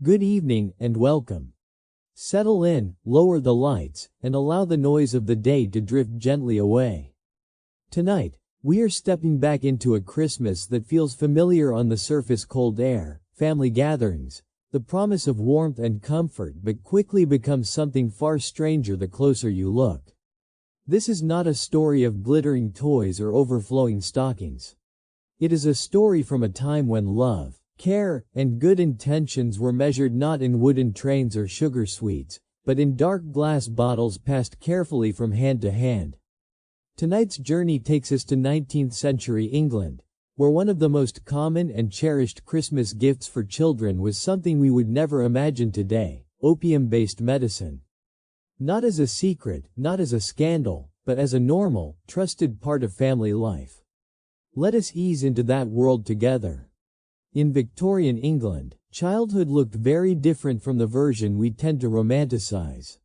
Good evening and welcome. Settle in, lower the lights, and allow the noise of the day to drift gently away. Tonight, we are stepping back into a Christmas that feels familiar on the surface: cold air, family gatherings, the promise of warmth and comfort, but quickly becomes something far stranger the closer you look. This is not a story of glittering toys or overflowing stockings. It is a story from a time when love, care, and good intentions were measured not in wooden trains or sugar sweets, but in dark glass bottles passed carefully from hand to hand. Tonight's journey takes us to 19th century England, where one of the most common and cherished Christmas gifts for children was something we would never imagine today: opium-based medicine. Not as a secret, not as a scandal, but as a normal, trusted part of family life. Let us ease into that world together. In Victorian England, childhood looked very different from the version we tend to romanticize.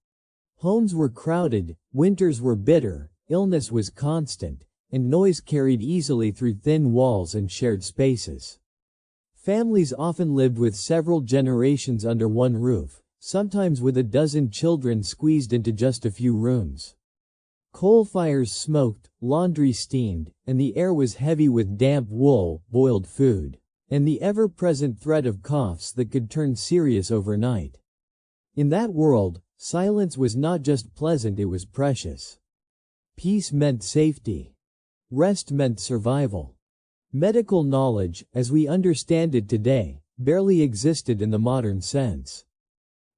Homes were crowded, winters were bitter, illness was constant, and noise carried easily through thin walls and shared spaces. Families often lived with several generations under one roof, sometimes with a dozen children squeezed into just a few rooms. Coal fires smoked, laundry steamed, and the air was heavy with damp wool, boiled food, and the ever-present threat of coughs that could turn serious overnight. In that world, silence was not just pleasant, it was precious. Peace meant safety. Rest meant survival. Medical knowledge, as we understand it today, barely existed in the modern sense.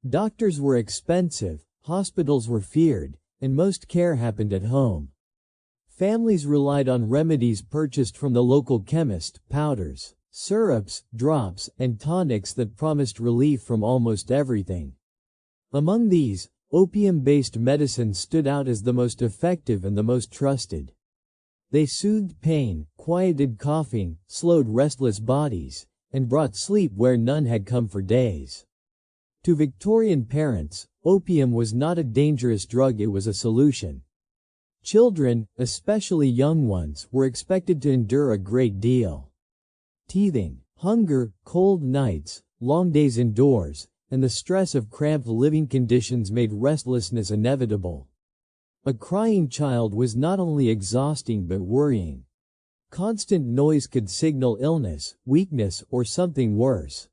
Doctors were expensive, hospitals were feared, and most care happened at home. Families relied on remedies purchased from the local chemist: powders, syrups, drops, and tonics that promised relief from almost everything. Among these, opium-based medicine stood out as the most effective and the most trusted. They soothed pain, quieted coughing, slowed restless bodies, and brought sleep where none had come for days. To Victorian parents, opium was not a dangerous drug, it was a solution. Children, especially young ones, were expected to endure a great deal. Teething, hunger, cold nights, long days indoors, and the stress of cramped living conditions made restlessness inevitable. A crying child was not only exhausting but worrying. Constant noise could signal illness, weakness, or something worse.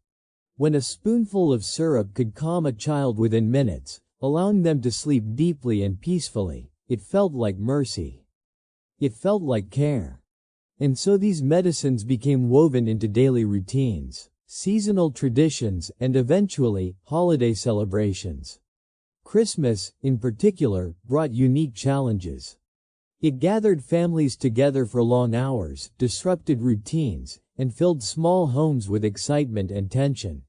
When a spoonful of syrup could calm a child within minutes, allowing them to sleep deeply and peacefully, it felt like mercy. It felt like care. And so these medicines became woven into daily routines, seasonal traditions, and eventually, holiday celebrations. Christmas, in particular, brought unique challenges. It gathered families together for long hours, disrupted routines, and filled small homes with excitement and tension.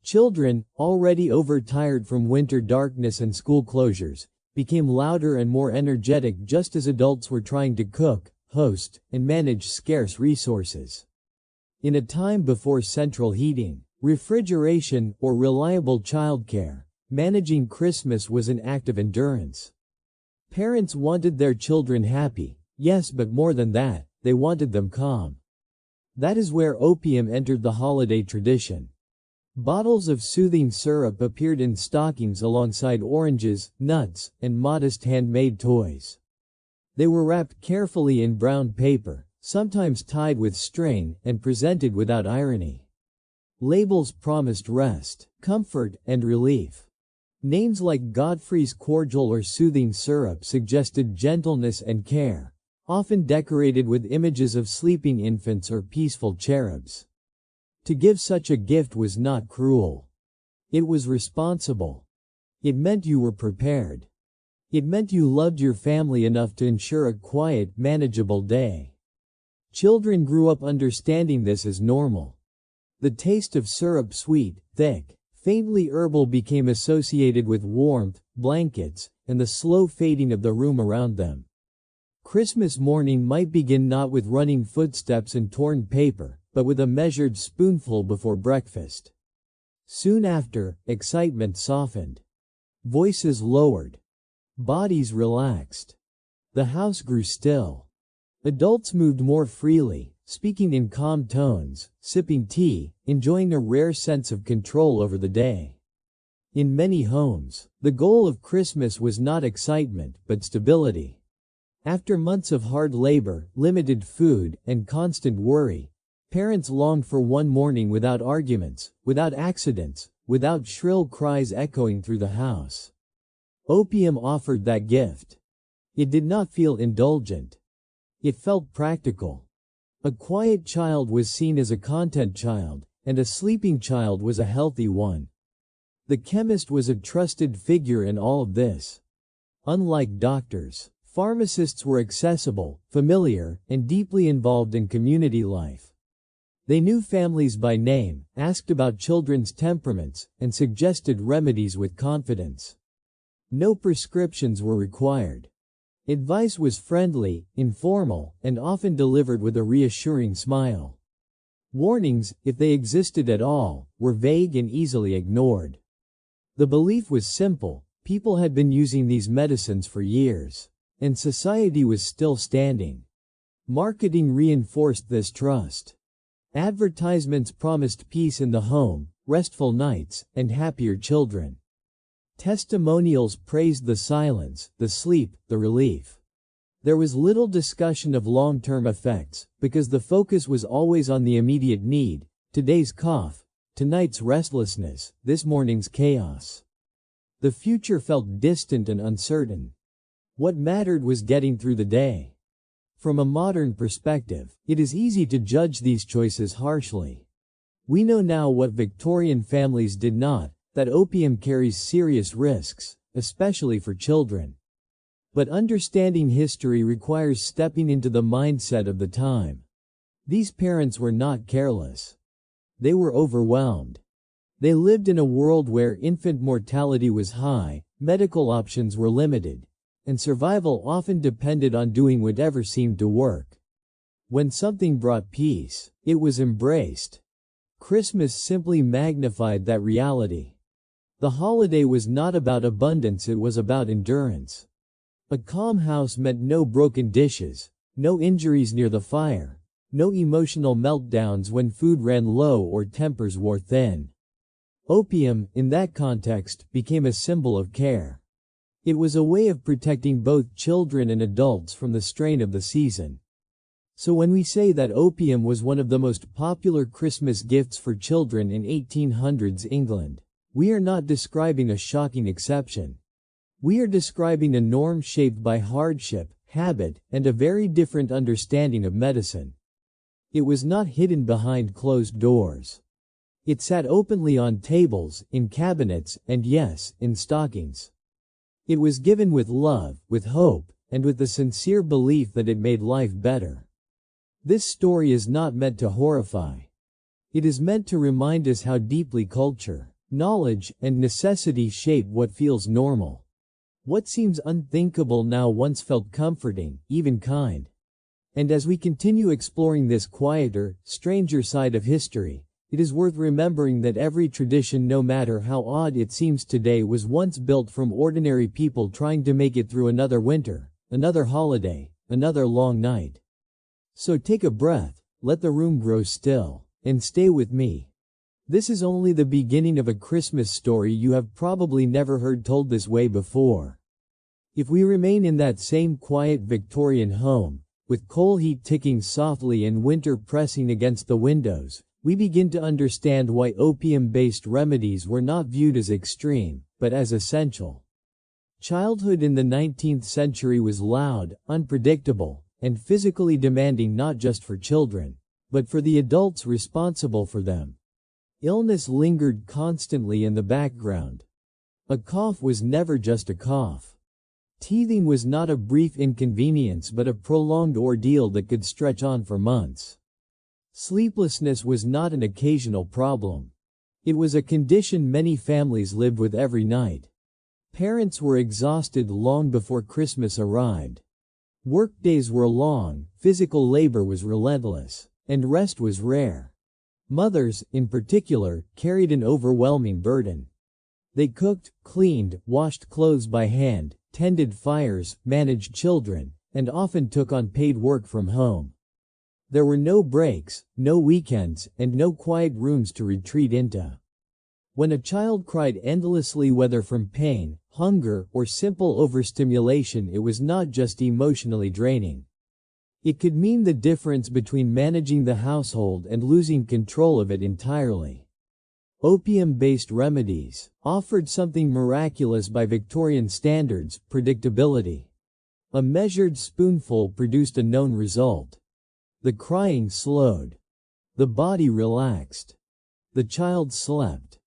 Children, already overtired from winter darkness and school closures, became louder and more energetic just as adults were trying to cook, host, and manage scarce resources. In a time before central heating, refrigeration, or reliable childcare, managing Christmas was an act of endurance. Parents wanted their children happy, yes, but more than that, they wanted them calm. That is where opium entered the holiday tradition. Bottles of soothing syrup appeared in stockings alongside oranges, nuts, and modest handmade toys. They were wrapped carefully in brown paper, sometimes tied with string, and presented without irony. Labels promised rest, comfort, and relief. Names like Godfrey's cordial or soothing syrup suggested gentleness and care, often decorated with images of sleeping infants or peaceful cherubs. To give such a gift was not cruel. It was responsible. It meant you were prepared. It meant you loved your family enough to ensure a quiet, manageable day. Children grew up understanding this as normal. The taste of syrup, sweet, thick, faintly herbal, became associated with warmth, blankets, and the slow fading of the room around them. Christmas morning might begin not with running footsteps and torn paper, but with a measured spoonful before breakfast. Soon after, excitement softened. Voices lowered. Bodies relaxed. The house grew still. Adults moved more freely, speaking in calm tones, sipping tea, enjoying a rare sense of control over the day. In many homes, the goal of Christmas was not excitement, but stability. After months of hard labor, limited food, and constant worry, parents longed for one morning without arguments, without accidents, without shrill cries echoing through the house. Opium offered that gift. It did not feel indulgent. It felt practical. A quiet child was seen as a content child, and a sleeping child was a healthy one. The chemist was a trusted figure in all of this. Unlike doctors, pharmacists were accessible, familiar, and deeply involved in community life. They knew families by name, asked about children's temperaments, and suggested remedies with confidence. No prescriptions were required. Advice was friendly, informal, and often delivered with a reassuring smile. Warnings, if they existed at all, were vague and easily ignored. The belief was simple: people had been using these medicines for years, and society was still standing. Marketing reinforced this trust. Advertisements promised peace in the home, restful nights, and happier children. Testimonials praised the silence, the sleep, the relief. There was little discussion of long-term effects, because the focus was always on the immediate need: today's cough, tonight's restlessness, this morning's chaos. The future felt distant and uncertain. What mattered was getting through the day. From a modern perspective, it is easy to judge these choices harshly. We know now what Victorian families did not: that opium carries serious risks, especially for children. But understanding history requires stepping into the mindset of the time. These parents were not careless. They were overwhelmed. They lived in a world where infant mortality was high, medical options were limited, and survival often depended on doing whatever seemed to work. When something brought peace, it was embraced. Christmas simply magnified that reality. The holiday was not about abundance, it was about endurance. A calm house meant no broken dishes, no injuries near the fire, no emotional meltdowns when food ran low or tempers wore thin. Opium, in that context, became a symbol of care. It was a way of protecting both children and adults from the strain of the season. So when we say that opium was one of the most popular Christmas gifts for children in 1800s England, we are not describing a shocking exception. We are describing a norm shaped by hardship, habit, and a very different understanding of medicine. It was not hidden behind closed doors. It sat openly on tables, in cabinets, and yes, in stockings. It was given with love, with hope, and with the sincere belief that it made life better. This story is not meant to horrify. It is meant to remind us how deeply culture, knowledge, and necessity shape what feels normal. What seems unthinkable now once felt comforting, even kind. And as we continue exploring this quieter, stranger side of history, it is worth remembering that every tradition, no matter how odd it seems today, was once built from ordinary people trying to make it through another winter, another holiday, another long night. So take a breath, let the room grow still, and stay with me. This is only the beginning of a Christmas story you have probably never heard told this way before. If we remain in that same quiet Victorian home, with coal heat ticking softly and winter pressing against the windows, we begin to understand why opium-based remedies were not viewed as extreme, but as essential. Childhood in the 19th century was loud, unpredictable, and physically demanding, not just for children, but for the adults responsible for them. Illness lingered constantly in the background. A cough was never just a cough. Teething was not a brief inconvenience but a prolonged ordeal that could stretch on for months. Sleeplessness was not an occasional problem. It was a condition many families lived with every night. Parents were exhausted long before Christmas arrived. Workdays were long, physical labor was relentless, and rest was rare. Mothers, in particular, carried an overwhelming burden. They cooked, cleaned, washed clothes by hand, tended fires, managed children, and often took on paid work from home. There were no breaks, no weekends, and no quiet rooms to retreat into. When a child cried endlessly, whether from pain, hunger, or simple overstimulation, it was not just emotionally draining. It could mean the difference between managing the household and losing control of it entirely. Opium-based remedies offered something miraculous by Victorian standards: predictability. A measured spoonful produced a known result. The crying slowed. The body relaxed. The child slept.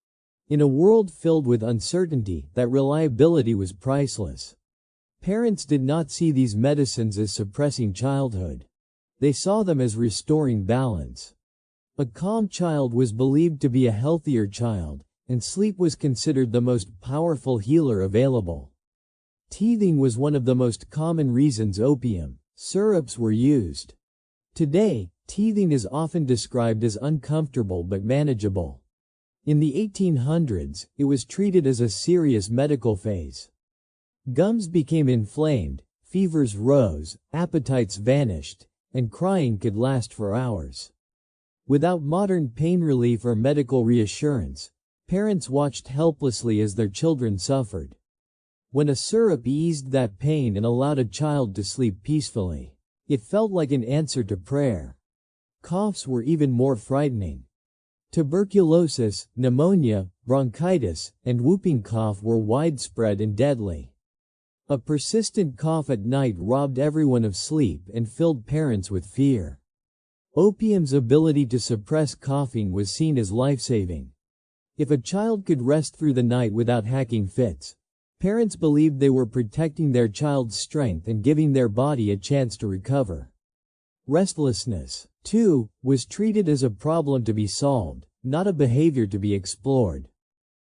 In a world filled with uncertainty, that reliability was priceless. Parents did not see these medicines as suppressing childhood. They saw them as restoring balance. A calm child was believed to be a healthier child, and sleep was considered the most powerful healer available. Teething was one of the most common reasons opium syrups were used. Today, teething is often described as uncomfortable but manageable. In the 1800s, it was treated as a serious medical phase. Gums became inflamed, fevers rose, appetites vanished, and crying could last for hours. Without modern pain relief or medical reassurance, parents watched helplessly as their children suffered. When a syrup eased that pain and allowed a child to sleep peacefully, it felt like an answer to prayer. Coughs were even more frightening. Tuberculosis, pneumonia, bronchitis, and whooping cough were widespread and deadly. A persistent cough at night robbed everyone of sleep and filled parents with fear. Opium's ability to suppress coughing was seen as life-saving. If a child could rest through the night without hacking fits, parents believed they were protecting their child's strength and giving their body a chance to recover. Restlessness, too, was treated as a problem to be solved, not a behavior to be explored.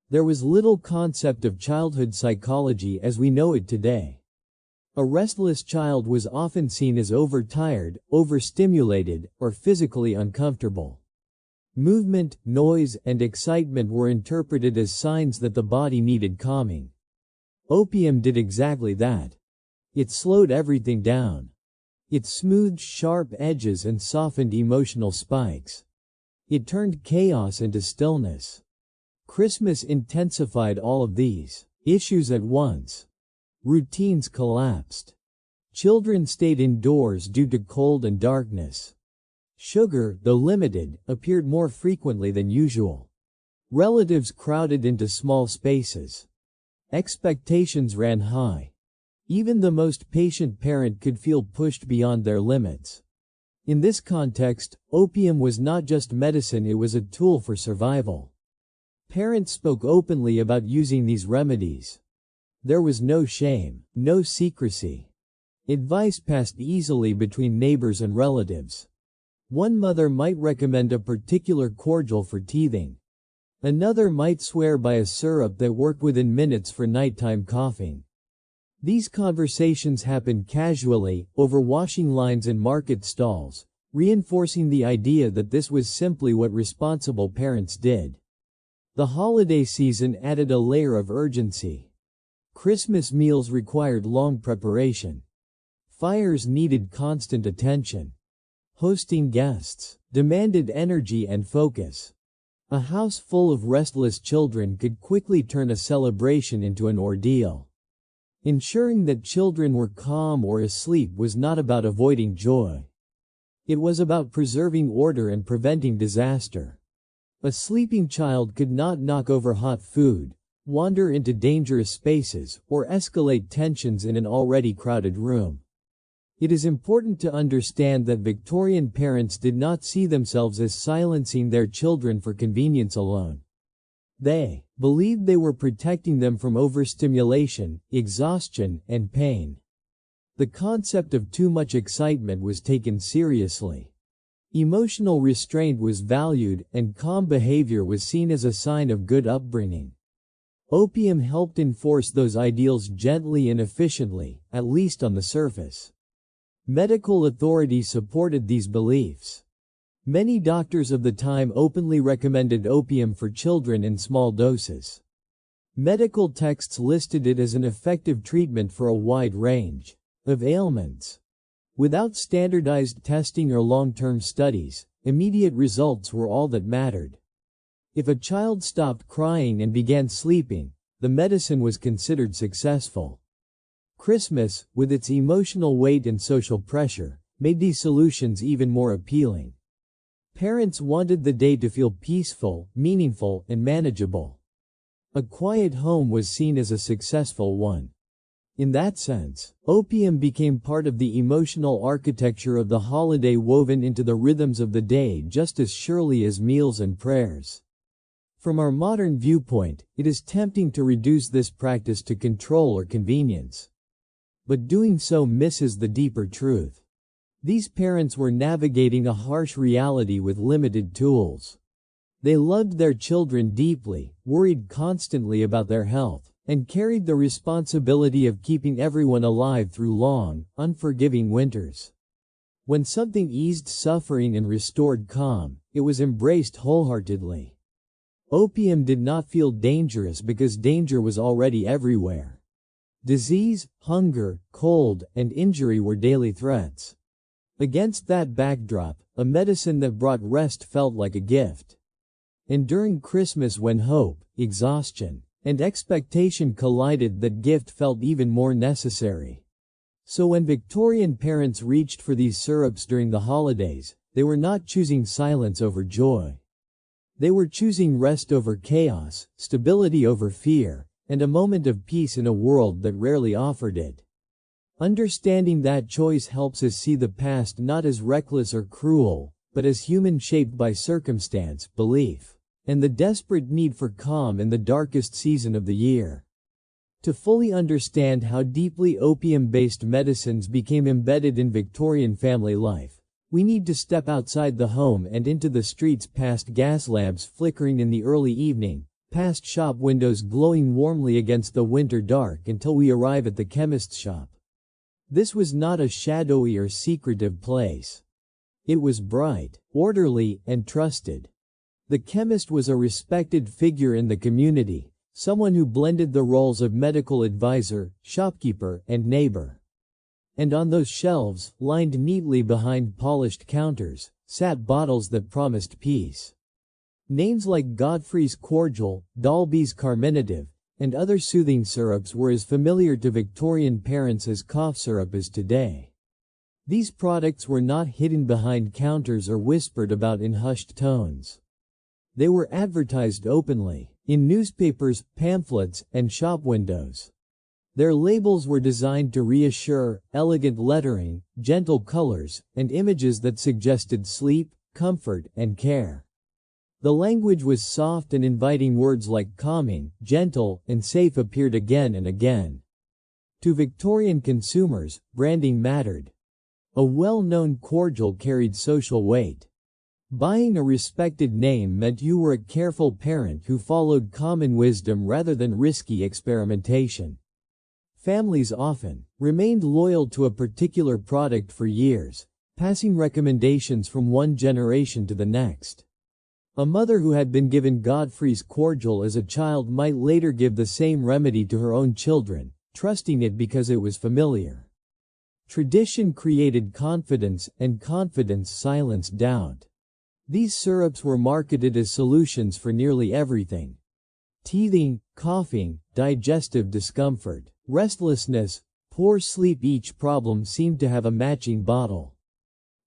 There was little concept of childhood psychology as we know it today. A restless child was often seen as overtired, overstimulated, or physically uncomfortable. Movement, noise, and excitement were interpreted as signs that the body needed calming. Opium did exactly that. It slowed everything down. It smoothed sharp edges and softened emotional spikes. It turned chaos into stillness. Christmas intensified all of these issues at once. Routines collapsed. Children stayed indoors due to cold and darkness. Sugar, though limited, appeared more frequently than usual. Relatives crowded into small spaces. Expectations ran high. Even the most patient parent could feel pushed beyond their limits. In this context, opium was not just medicine, it was a tool for survival. Parents spoke openly about using these remedies. There was no shame, no secrecy. Advice passed easily between neighbors and relatives. One mother might recommend a particular cordial for teething. Another might swear by a syrup that worked within minutes for nighttime coughing. These conversations happened casually, over washing lines and market stalls, reinforcing the idea that this was simply what responsible parents did. The holiday season added a layer of urgency. Christmas meals required long preparation. Fires needed constant attention. Hosting guests demanded energy and focus. A house full of restless children could quickly turn a celebration into an ordeal. Ensuring that children were calm or asleep was not about avoiding joy. It was about preserving order and preventing disaster. A sleeping child could not knock over hot food, wander into dangerous spaces, or escalate tensions in an already crowded room. It is important to understand that Victorian parents did not see themselves as silencing their children for convenience alone. They believed they were protecting them from overstimulation, exhaustion, and pain. The concept of too much excitement was taken seriously. Emotional restraint was valued, and calm behavior was seen as a sign of good upbringing. Opium helped enforce those ideals gently and efficiently, at least on the surface. Medical authorities supported these beliefs. Many doctors of the time openly recommended opium for children in small doses. Medical texts listed it as an effective treatment for a wide range of ailments. Without standardized testing or long-term studies, immediate results were all that mattered. If a child stopped crying and began sleeping, the medicine was considered successful. Christmas, with its emotional weight and social pressure, made these solutions even more appealing. Parents wanted the day to feel peaceful, meaningful, and manageable. A quiet home was seen as a successful one. In that sense, opium became part of the emotional architecture of the holiday, woven into the rhythms of the day just as surely as meals and prayers. From our modern viewpoint, it is tempting to reduce this practice to control or convenience. But doing so misses the deeper truth. These parents were navigating a harsh reality with limited tools. They loved their children deeply, worried constantly about their health, and carried the responsibility of keeping everyone alive through long, unforgiving winters. When something eased suffering and restored calm, it was embraced wholeheartedly. Opium did not feel dangerous because danger was already everywhere. Disease, hunger, cold, and injury were daily threats. Against that backdrop, a medicine that brought rest felt like a gift. And during Christmas, when hope, exhaustion, and expectation collided, that gift felt even more necessary. So when Victorian parents reached for these syrups during the holidays, they were not choosing silence over joy. They were choosing rest over chaos, stability over fear, and a moment of peace in a world that rarely offered it. Understanding that choice helps us see the past not as reckless or cruel, but as human, shaped by circumstance, belief, and the desperate need for calm in the darkest season of the year. To fully understand how deeply opium-based medicines became embedded in Victorian family life, we need to step outside the home and into the streets, past gas lamps flickering in the early evening, past shop windows glowing warmly against the winter dark, until we arrive at the chemist's shop. This was not a shadowy or secretive place. It was bright, orderly, and trusted. The chemist was a respected figure in the community, someone who blended the roles of medical advisor, shopkeeper, and neighbor. And on those shelves, lined neatly behind polished counters, sat bottles that promised peace. Names like Godfrey's cordial, Dalby's carminative, and other soothing syrups were as familiar to Victorian parents as cough syrup is today. These products were not hidden behind counters or whispered about in hushed tones. They were advertised openly, in newspapers, pamphlets, and shop windows. Their labels were designed to reassure, elegant lettering, gentle colors, and images that suggested sleep, comfort, and care. The language was soft and inviting. Words like calming, gentle, and safe appeared again and again. To Victorian consumers, branding mattered. A well-known cordial carried social weight. Buying a respected name meant you were a careful parent who followed common wisdom rather than risky experimentation. Families often remained loyal to a particular product for years, passing recommendations from one generation to the next. A mother who had been given Godfrey's cordial as a child might later give the same remedy to her own children, trusting it because it was familiar. Tradition created confidence, and confidence silenced doubt. These syrups were marketed as solutions for nearly everything. Teething, coughing, digestive discomfort, restlessness, poor sleep. Each problem seemed to have a matching bottle.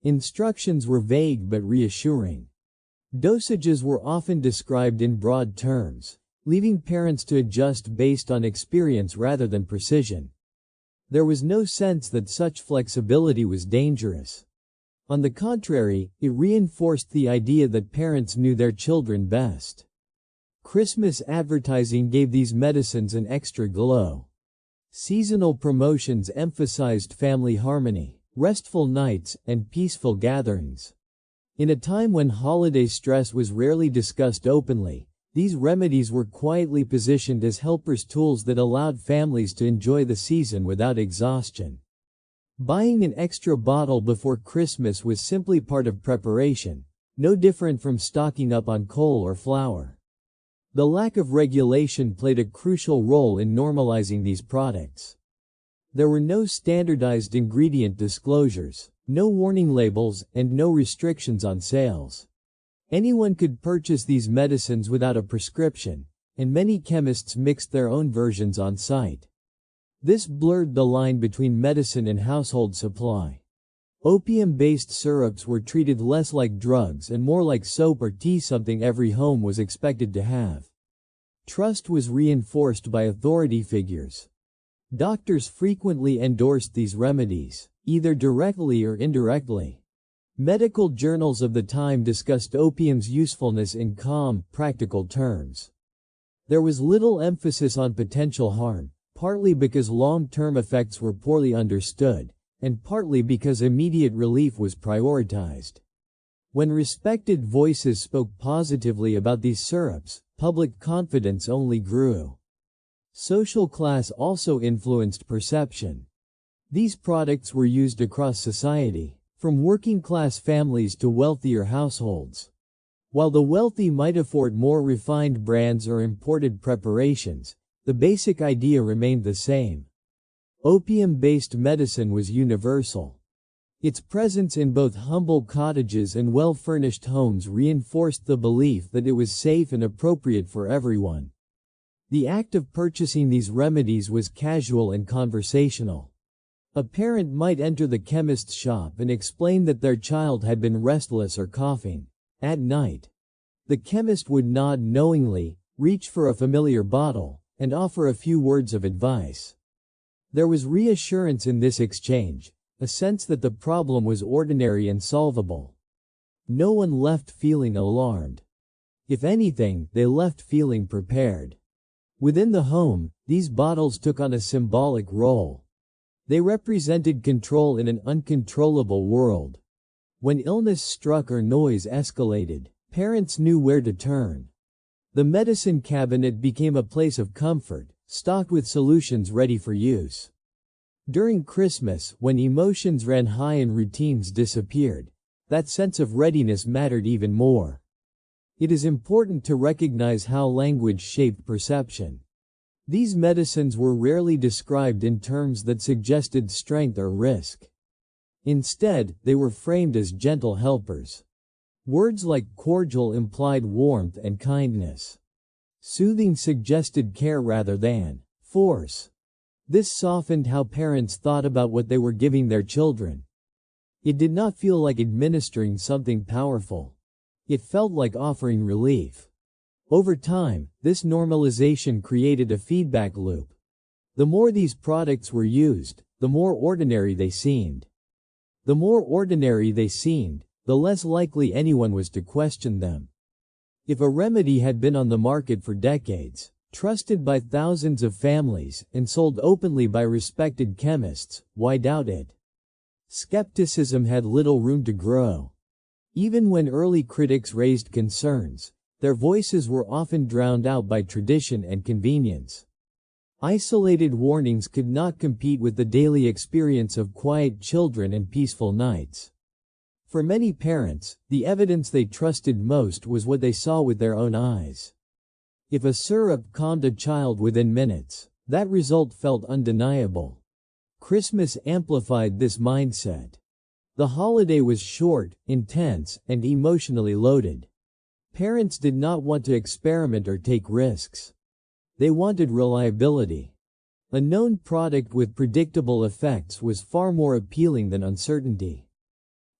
Instructions were vague but reassuring. Dosages were often described in broad terms, leaving parents to adjust based on experience rather than precision. There was no sense that such flexibility was dangerous. On the contrary, it reinforced the idea that parents knew their children best. Christmas advertising gave these medicines an extra glow. Seasonal promotions emphasized family harmony, restful nights, and peaceful gatherings. In a time when holiday stress was rarely discussed openly, these remedies were quietly positioned as helpers, tools that allowed families to enjoy the season without exhaustion. Buying an extra bottle before Christmas was simply part of preparation, no different from stocking up on coal or flour. The lack of regulation played a crucial role in normalizing these products. There were no standardized ingredient disclosures, no warning labels, and no restrictions on sales. Anyone could purchase these medicines without a prescription, and many chemists mixed their own versions on site. This blurred the line between medicine and household supply. Opium-based syrups were treated less like drugs and more like soap or tea, something every home was expected to have. Trust was reinforced by authority figures. Doctors frequently endorsed these remedies, either directly or indirectly. Medical journals of the time discussed opium's usefulness in calm, practical terms. There was little emphasis on potential harm, partly because long-term effects were poorly understood, and partly because immediate relief was prioritized. When respected voices spoke positively about these syrups, public confidence only grew. Social class also influenced perception. These products were used across society, from working-class families to wealthier households. While the wealthy might afford more refined brands or imported preparations, the basic idea remained the same. Opium-based medicine was universal. Its presence in both humble cottages and well-furnished homes reinforced the belief that it was safe and appropriate for everyone. The act of purchasing these remedies was casual and conversational. A parent might enter the chemist's shop and explain that their child had been restless or coughing. At night, the chemist would nod knowingly, reach for a familiar bottle, and offer a few words of advice. There was reassurance in this exchange, a sense that the problem was ordinary and solvable. No one left feeling alarmed. If anything, they left feeling prepared. Within the home, these bottles took on a symbolic role. They represented control in an uncontrollable world. When illness struck or noise escalated, parents knew where to turn. The medicine cabinet became a place of comfort, stocked with solutions ready for use. During Christmas, when emotions ran high and routines disappeared, that sense of readiness mattered even more. It is important to recognize how language shaped perception. These medicines were rarely described in terms that suggested strength or risk. Instead, they were framed as gentle helpers. Words like cordial implied warmth and kindness. Soothing suggested care rather than force. This softened how parents thought about what they were giving their children. It did not feel like administering something powerful. It felt like offering relief. Over time, this normalization created a feedback loop. The more these products were used, the more ordinary they seemed. The more ordinary they seemed, the less likely anyone was to question them. If a remedy had been on the market for decades, trusted by thousands of families, and sold openly by respected chemists, why doubt it? Skepticism had little room to grow. Even when early critics raised concerns, their voices were often drowned out by tradition and convenience. Isolated warnings could not compete with the daily experience of quiet children and peaceful nights. For many parents, the evidence they trusted most was what they saw with their own eyes. If a syrup calmed a child within minutes, that result felt undeniable. Christmas amplified this mindset. The holiday was short, intense, and emotionally loaded. Parents did not want to experiment or take risks. They wanted reliability. A known product with predictable effects was far more appealing than uncertainty.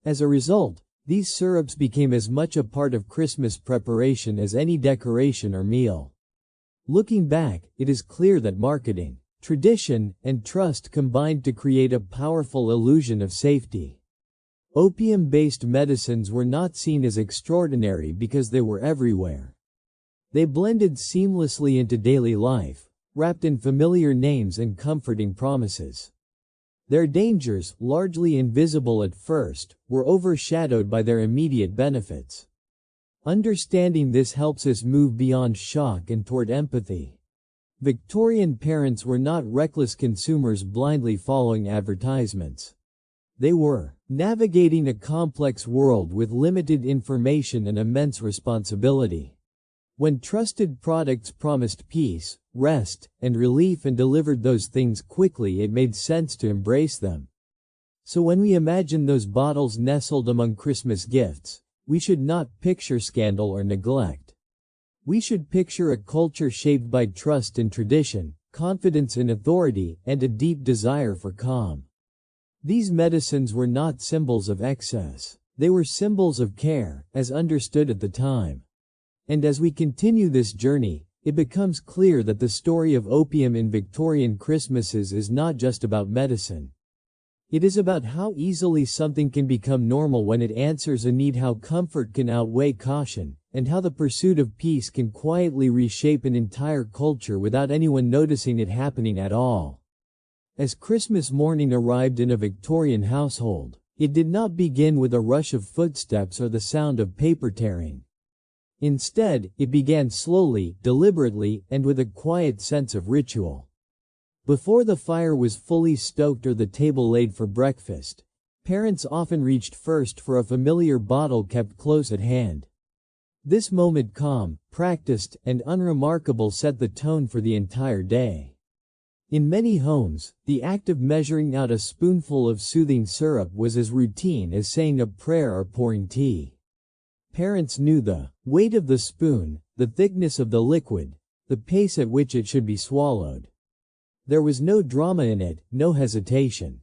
As a result, these syrups became as much a part of Christmas preparation as any decoration or meal. Looking back, it is clear that marketing, tradition, and trust combined to create a powerful illusion of safety. Opium-based medicines were not seen as extraordinary because they were everywhere. They blended seamlessly into daily life, wrapped in familiar names and comforting promises. Their dangers, largely invisible at first, were overshadowed by their immediate benefits. Understanding this helps us move beyond shock and toward empathy. Victorian parents were not reckless consumers blindly following advertisements. They were navigating a complex world with limited information and immense responsibility. When trusted products promised peace, rest, and relief and delivered those things quickly, it made sense to embrace them. So when we imagine those bottles nestled among Christmas gifts, we should not picture scandal or neglect. We should picture a culture shaped by trust in tradition, confidence in authority, and a deep desire for calm. These medicines were not symbols of excess. They were symbols of care, as understood at the time. And as we continue this journey, it becomes clear that the story of opium in Victorian Christmases is not just about medicine. It is about how easily something can become normal when it answers a need, how comfort can outweigh caution, and how the pursuit of peace can quietly reshape an entire culture without anyone noticing it happening at all. As Christmas morning arrived in a Victorian household, it did not begin with a rush of footsteps or the sound of paper tearing. Instead, it began slowly, deliberately, and with a quiet sense of ritual. Before the fire was fully stoked or the table laid for breakfast, parents often reached first for a familiar bottle kept close at hand. This moment, calm, practiced, and unremarkable, set the tone for the entire day. In many homes, the act of measuring out a spoonful of soothing syrup was as routine as saying a prayer or pouring tea. Parents knew the weight of the spoon, the thickness of the liquid, the pace at which it should be swallowed. There was no drama in it, no hesitation.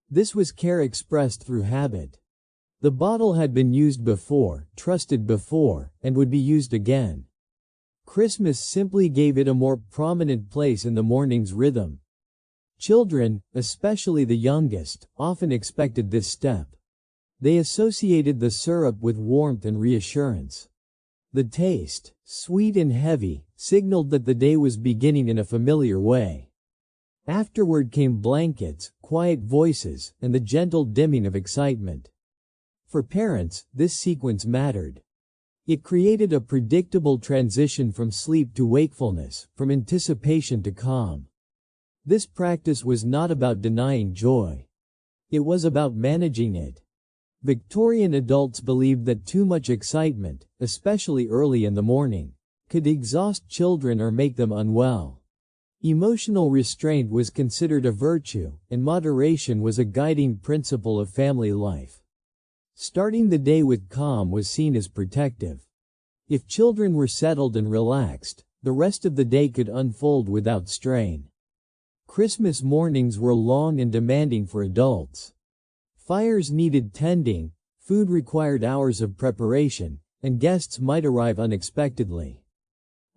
This was care expressed through habit. The bottle had been used before, trusted before, and would be used again. Christmas simply gave it a more prominent place in the morning's rhythm. Children, especially the youngest, often expected this step. They associated the syrup with warmth and reassurance. The taste, sweet and heavy, signaled that the day was beginning in a familiar way. Afterward came blankets, quiet voices, and the gentle dimming of excitement. For parents, this sequence mattered. It created a predictable transition from sleep to wakefulness, from anticipation to calm. This practice was not about denying joy. It was about managing it. Victorian adults believed that too much excitement, especially early in the morning, could exhaust children or make them unwell. Emotional restraint was considered a virtue, and moderation was a guiding principle of family life. Starting the day with calm was seen as protective. If children were settled and relaxed, the rest of the day could unfold without strain. Christmas mornings were long and demanding for adults. Fires needed tending, food required hours of preparation, and guests might arrive unexpectedly.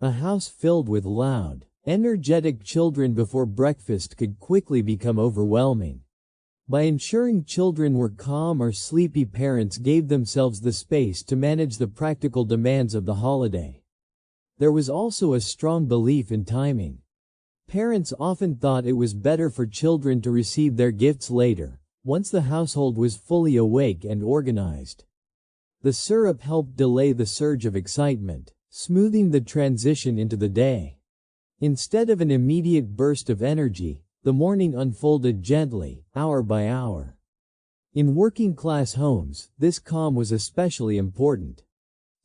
A house filled with loud, energetic children before breakfast could quickly become overwhelming. By ensuring children were calm or sleepy, parents gave themselves the space to manage the practical demands of the holiday. There was also a strong belief in timing. Parents often thought it was better for children to receive their gifts later, once the household was fully awake and organized. The syrup helped delay the surge of excitement, smoothing the transition into the day. Instead of an immediate burst of energy, the morning unfolded gently, hour by hour. In working-class homes, this calm was especially important.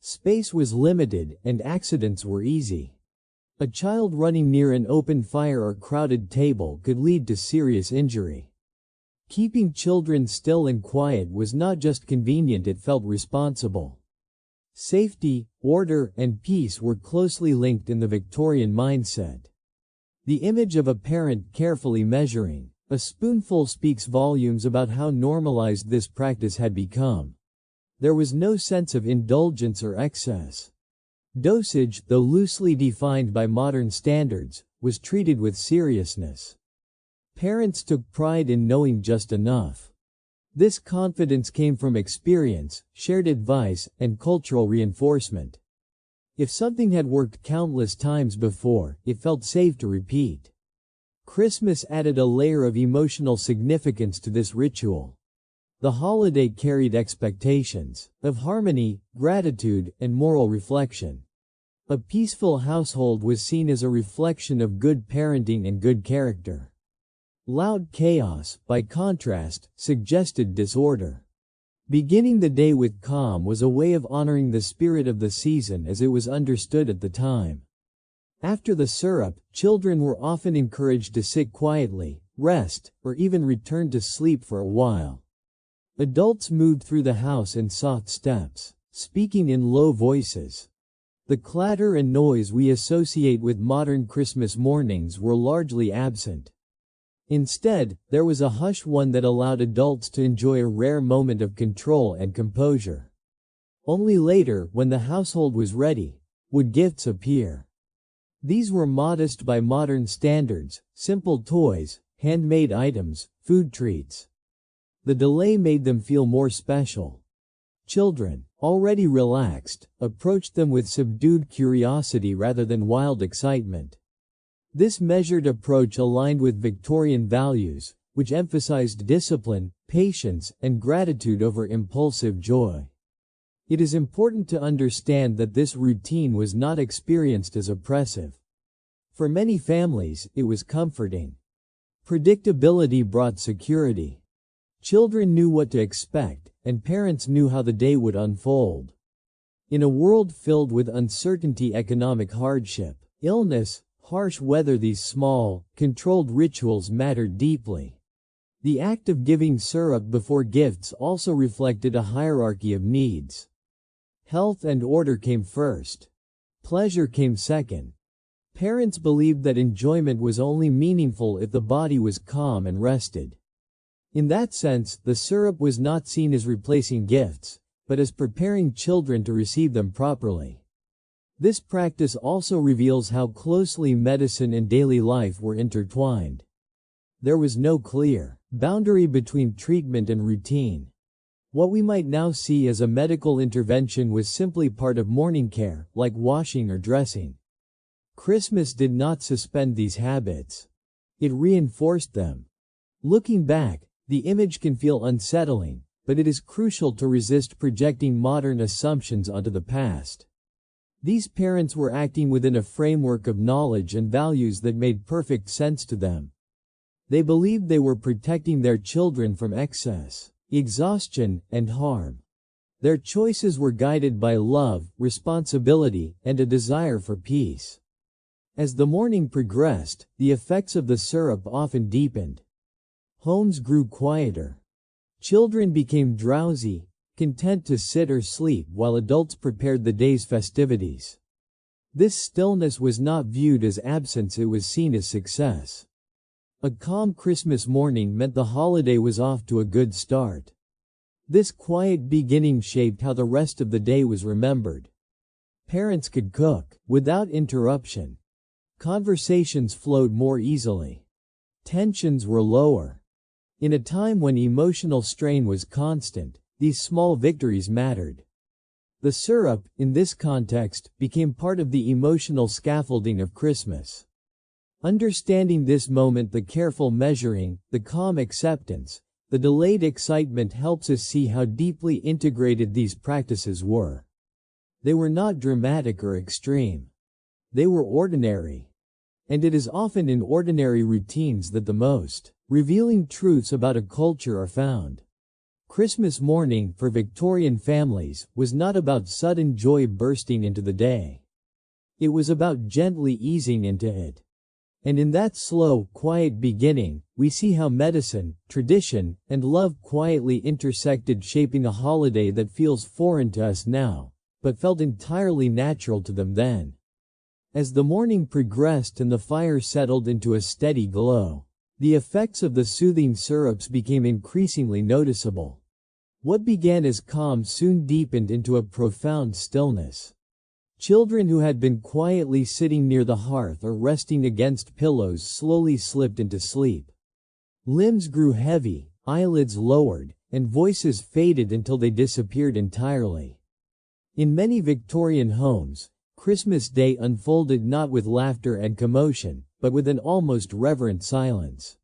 Space was limited, and accidents were easy. A child running near an open fire or crowded table could lead to serious injury. Keeping children still and quiet was not just convenient, it felt responsible. Safety, order, and peace were closely linked in the Victorian mindset. The image of a parent carefully measuring a spoonful speaks volumes about how normalized this practice had become. There was no sense of indulgence or excess. Dosage, though loosely defined by modern standards, was treated with seriousness. Parents took pride in knowing just enough. This confidence came from experience, shared advice, and cultural reinforcement. If something had worked countless times before, it felt safe to repeat. Christmas added a layer of emotional significance to this ritual. The holiday carried expectations of harmony, gratitude, and moral reflection. A peaceful household was seen as a reflection of good parenting and good character. Loud chaos, by contrast, suggested disorder. Beginning the day with calm was a way of honoring the spirit of the season as it was understood at the time. After the syrup, children were often encouraged to sit quietly, rest, or even return to sleep for a while. Adults moved through the house in soft steps, speaking in low voices. The clatter and noise we associate with modern Christmas mornings were largely absent. Instead, there was a hushed one that allowed adults to enjoy a rare moment of control and composure. Only later, when the household was ready, would gifts appear. These were modest by modern standards, simple toys, handmade items, food treats. The delay made them feel more special. Children, already relaxed, approached them with subdued curiosity rather than wild excitement. This measured approach aligned with Victorian values, which emphasized discipline, patience, and gratitude over impulsive joy. It is important to understand that this routine was not experienced as oppressive. For many families, it was comforting. Predictability brought security. Children knew what to expect, and parents knew how the day would unfold. In a world filled with uncertainty, economic hardship, illness, harsh weather, these small, controlled rituals mattered deeply. The act of giving syrup before gifts also reflected a hierarchy of needs. Health and order came first. Pleasure came second. Parents believed that enjoyment was only meaningful if the body was calm and rested. In that sense, the syrup was not seen as replacing gifts, but as preparing children to receive them properly. This practice also reveals how closely medicine and daily life were intertwined. There was no clear boundary between treatment and routine. What we might now see as a medical intervention was simply part of morning care, like washing or dressing. Christmas did not suspend these habits. It reinforced them. Looking back, the image can feel unsettling, but it is crucial to resist projecting modern assumptions onto the past. These parents were acting within a framework of knowledge and values that made perfect sense to them. They believed they were protecting their children from excess, exhaustion, and harm. Their choices were guided by love, responsibility, and a desire for peace. As the morning progressed, the effects of the syrup often deepened. Homes grew quieter. Children became drowsy, content to sit or sleep while adults prepared the day's festivities. This stillness was not viewed as absence, it was seen as success. A calm Christmas morning meant the holiday was off to a good start. This quiet beginning shaped how the rest of the day was remembered. Parents could cook without interruption. Conversations flowed more easily. Tensions were lower. In a time when emotional strain was constant, these small victories mattered. The syrup, in this context, became part of the emotional scaffolding of Christmas. Understanding this moment, the careful measuring, the calm acceptance, the delayed excitement helps us see how deeply integrated these practices were. They were not dramatic or extreme. They were ordinary. And it is often in ordinary routines that the most revealing truths about a culture are found. Christmas morning, for Victorian families, was not about sudden joy bursting into the day. It was about gently easing into it. And in that slow, quiet beginning, we see how medicine, tradition, and love quietly intersected, shaping a holiday that feels foreign to us now, but felt entirely natural to them then. As the morning progressed and the fire settled into a steady glow, the effects of the soothing syrups became increasingly noticeable. What began as calm soon deepened into a profound stillness. Children who had been quietly sitting near the hearth or resting against pillows slowly slipped into sleep. Limbs grew heavy, eyelids lowered, and voices faded until they disappeared entirely. In many Victorian homes, Christmas Day unfolded not with laughter and commotion, but with an almost reverent silence.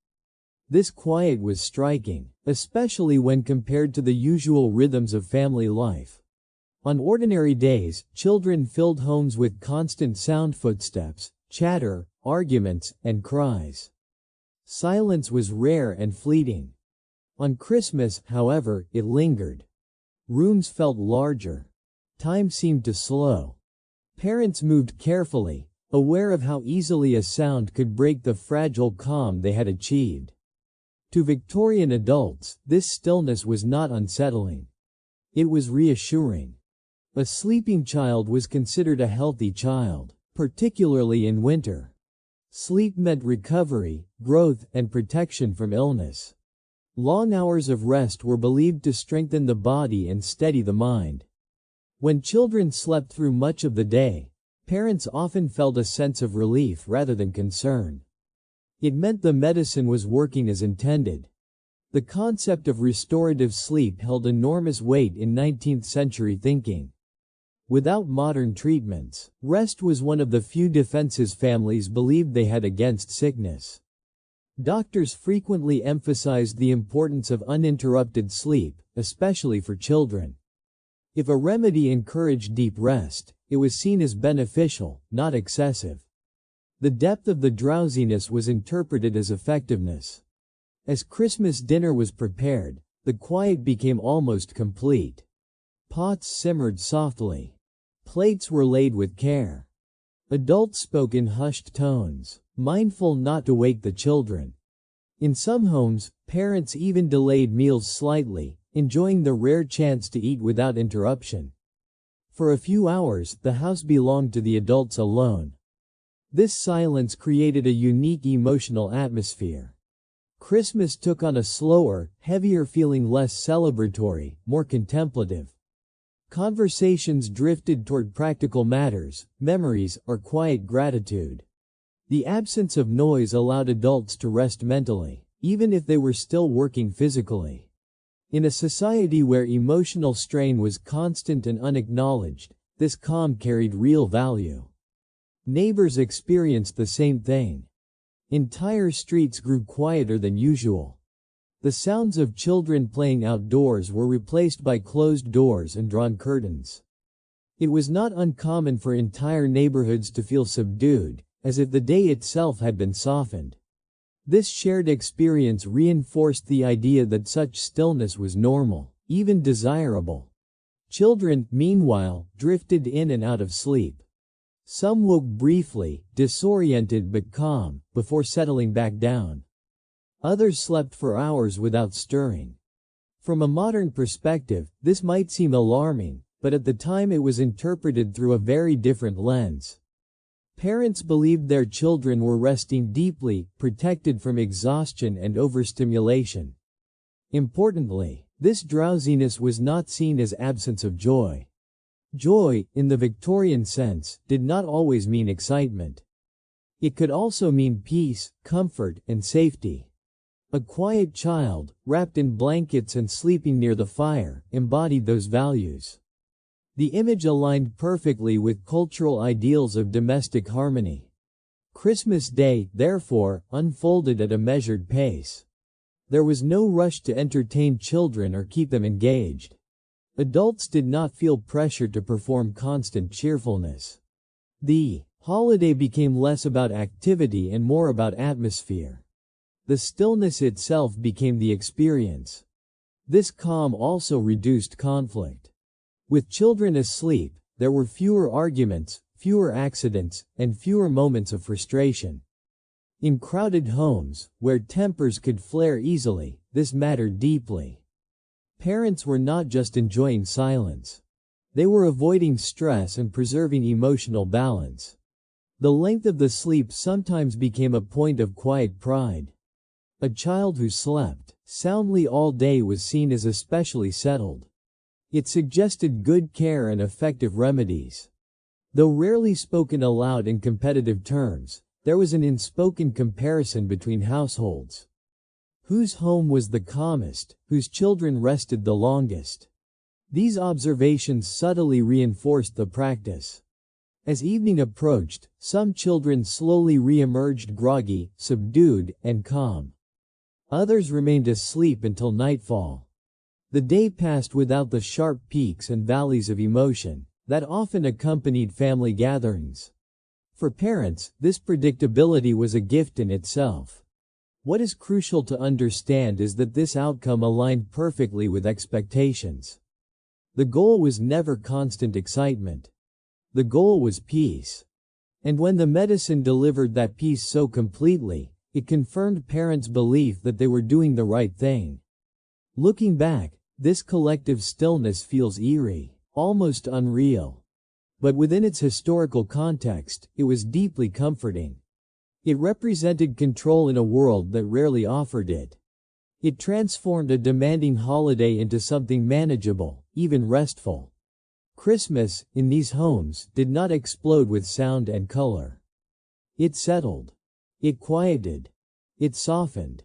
This quiet was striking, especially when compared to the usual rhythms of family life. On ordinary days, children filled homes with constant sound, footsteps, chatter, arguments, and cries. Silence was rare and fleeting. On Christmas, however, it lingered. Rooms felt larger. Time seemed to slow. Parents moved carefully, aware of how easily a sound could break the fragile calm they had achieved. To Victorian adults, this stillness was not unsettling. It was reassuring. A sleeping child was considered a healthy child, particularly in winter. Sleep meant recovery, growth, and protection from illness. Long hours of rest were believed to strengthen the body and steady the mind. When children slept through much of the day, parents often felt a sense of relief rather than concern. It meant the medicine was working as intended. The concept of restorative sleep held enormous weight in 19th century thinking. Without modern treatments, rest was one of the few defenses families believed they had against sickness. Doctors frequently emphasized the importance of uninterrupted sleep, especially for children. If a remedy encouraged deep rest, it was seen as beneficial, not excessive. The depth of the drowsiness was interpreted as effectiveness. As Christmas dinner was prepared, the quiet became almost complete. Pots simmered softly. Plates were laid with care. Adults spoke in hushed tones, mindful not to wake the children. In some homes, parents even delayed meals slightly, enjoying the rare chance to eat without interruption. For a few hours, the house belonged to the adults alone. This silence created a unique emotional atmosphere. Christmas took on a slower, heavier feeling, less celebratory, more contemplative. Conversations drifted toward practical matters, memories, or quiet gratitude. The absence of noise allowed adults to rest mentally, even if they were still working physically. In a society where emotional strain was constant and unacknowledged, this calm carried real value. Neighbors experienced the same thing. Entire streets grew quieter than usual. The sounds of children playing outdoors were replaced by closed doors and drawn curtains. It was not uncommon for entire neighborhoods to feel subdued, as if the day itself had been softened. This shared experience reinforced the idea that such stillness was normal, even desirable. Children, meanwhile, drifted in and out of sleep. Some woke briefly, disoriented but calm, before settling back down. Others slept for hours without stirring. From a modern perspective, this might seem alarming, but at the time it was interpreted through a very different lens. Parents believed their children were resting deeply, protected from exhaustion and overstimulation. Importantly, this drowsiness was not seen as absence of joy. Joy, in the Victorian sense, did not always mean excitement. It could also mean peace, comfort, and safety. A quiet child, wrapped in blankets and sleeping near the fire, embodied those values. The image aligned perfectly with cultural ideals of domestic harmony. Christmas Day, therefore, unfolded at a measured pace. There was no rush to entertain children or keep them engaged. Adults did not feel pressure to perform constant cheerfulness. The holiday became less about activity and more about atmosphere. The stillness itself became the experience. This calm also reduced conflict. With children asleep, there were fewer arguments, fewer accidents, and fewer moments of frustration. In crowded homes, where tempers could flare easily, this mattered deeply. Parents were not just enjoying silence. They were avoiding stress and preserving emotional balance. The length of the sleep sometimes became a point of quiet pride. A child who slept soundly all day was seen as especially settled. It suggested good care and effective remedies. Though rarely spoken aloud in competitive terms, there was an unspoken comparison between households. Whose home was the calmest, whose children rested the longest? These observations subtly reinforced the practice. As evening approached, some children slowly re-emerged groggy, subdued, and calm. Others remained asleep until nightfall. The day passed without the sharp peaks and valleys of emotion that often accompanied family gatherings. For parents, this predictability was a gift in itself. What is crucial to understand is that this outcome aligned perfectly with expectations. The goal was never constant excitement. The goal was peace. And when the medicine delivered that peace so completely, it confirmed parents' belief that they were doing the right thing. Looking back, this collective stillness feels eerie, almost unreal. But within its historical context, it was deeply comforting. It represented control in a world that rarely offered it. It transformed a demanding holiday into something manageable, even restful. Christmas, in these homes, did not explode with sound and color. It settled. It quieted. It softened.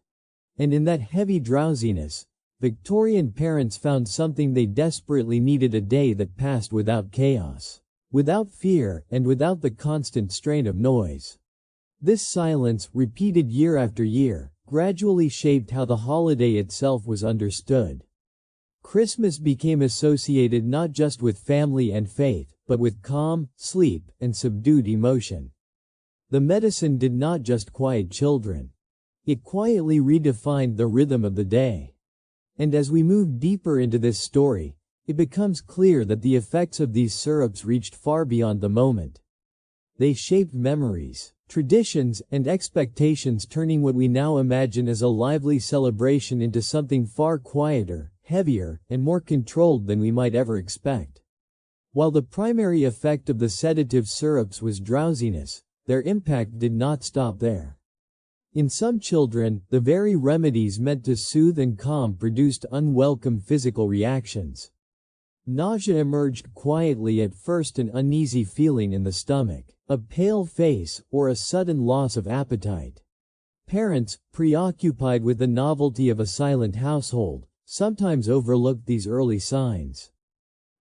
And in that heavy drowsiness, Victorian parents found something they desperately needed: a day that passed without chaos, without fear, and without the constant strain of noise. This silence, repeated year after year, gradually shaped how the holiday itself was understood. Christmas became associated not just with family and faith, but with calm, sleep, and subdued emotion. The medicine did not just quiet children. It quietly redefined the rhythm of the day. And as we move deeper into this story, it becomes clear that the effects of these syrups reached far beyond the moment. They shaped memories, traditions, and expectations, turning what we now imagine as a lively celebration into something far quieter, heavier, and more controlled than we might ever expect. While the primary effect of the sedative syrups was drowsiness, their impact did not stop there. In some children, the very remedies meant to soothe and calm produced unwelcome physical reactions. Nausea emerged quietly at first, an uneasy feeling in the stomach, a pale face, or a sudden loss of appetite. Parents, preoccupied with the novelty of a silent household, sometimes overlooked these early signs.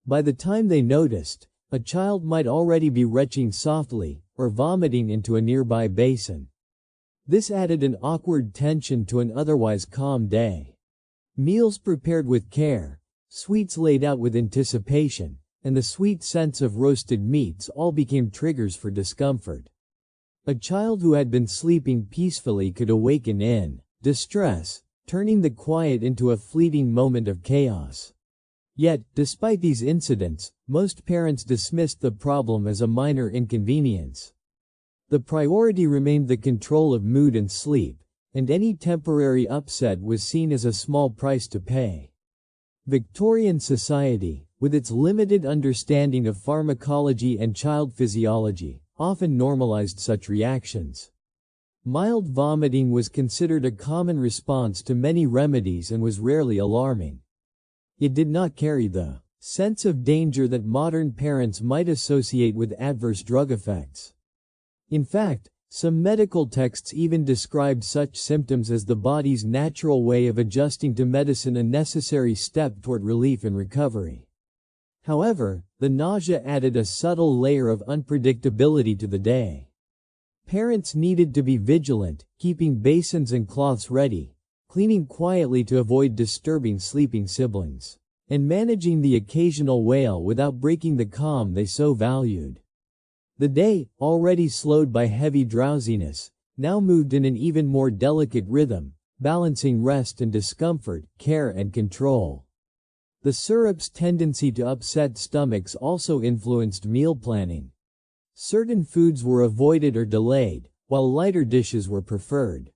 By the time they noticed, a child might already be retching softly, or vomiting into a nearby basin. This added an awkward tension to an otherwise calm day. Meals prepared with care, sweets laid out with anticipation, and the sweet scents of roasted meats all became triggers for discomfort. A child who had been sleeping peacefully could awaken in distress, turning the quiet into a fleeting moment of chaos. Yet, despite these incidents, most parents dismissed the problem as a minor inconvenience. The priority remained the control of mood and sleep, and any temporary upset was seen as a small price to pay. Victorian society, with its limited understanding of pharmacology and child physiology, often normalized such reactions. Mild vomiting was considered a common response to many remedies and was rarely alarming. It did not carry the sense of danger that modern parents might associate with adverse drug effects. In fact, some medical texts even described such symptoms as the body's natural way of adjusting to medicine, a necessary step toward relief and recovery. However, the nausea added a subtle layer of unpredictability to the day. Parents needed to be vigilant, keeping basins and cloths ready, cleaning quietly to avoid disturbing sleeping siblings, and managing the occasional wail without breaking the calm they so valued. The day, already slowed by heavy drowsiness, now moved in an even more delicate rhythm, balancing rest and discomfort, care and control. The syrup's tendency to upset stomachs also influenced meal planning. Certain foods were avoided or delayed, while lighter dishes were preferred.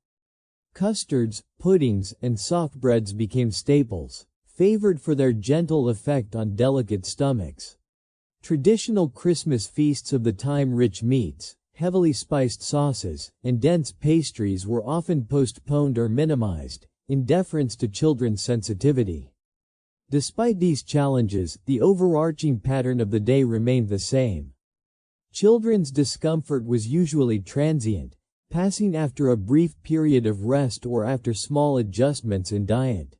Custards, puddings, and soft breads became staples, favored for their gentle effect on delicate stomachs. Traditional Christmas feasts of the time, rich meats, heavily spiced sauces, and dense pastries were often postponed or minimized, in deference to children's sensitivity. Despite these challenges, the overarching pattern of the day remained the same. Children's discomfort was usually transient, passing after a brief period of rest or after small adjustments in diet.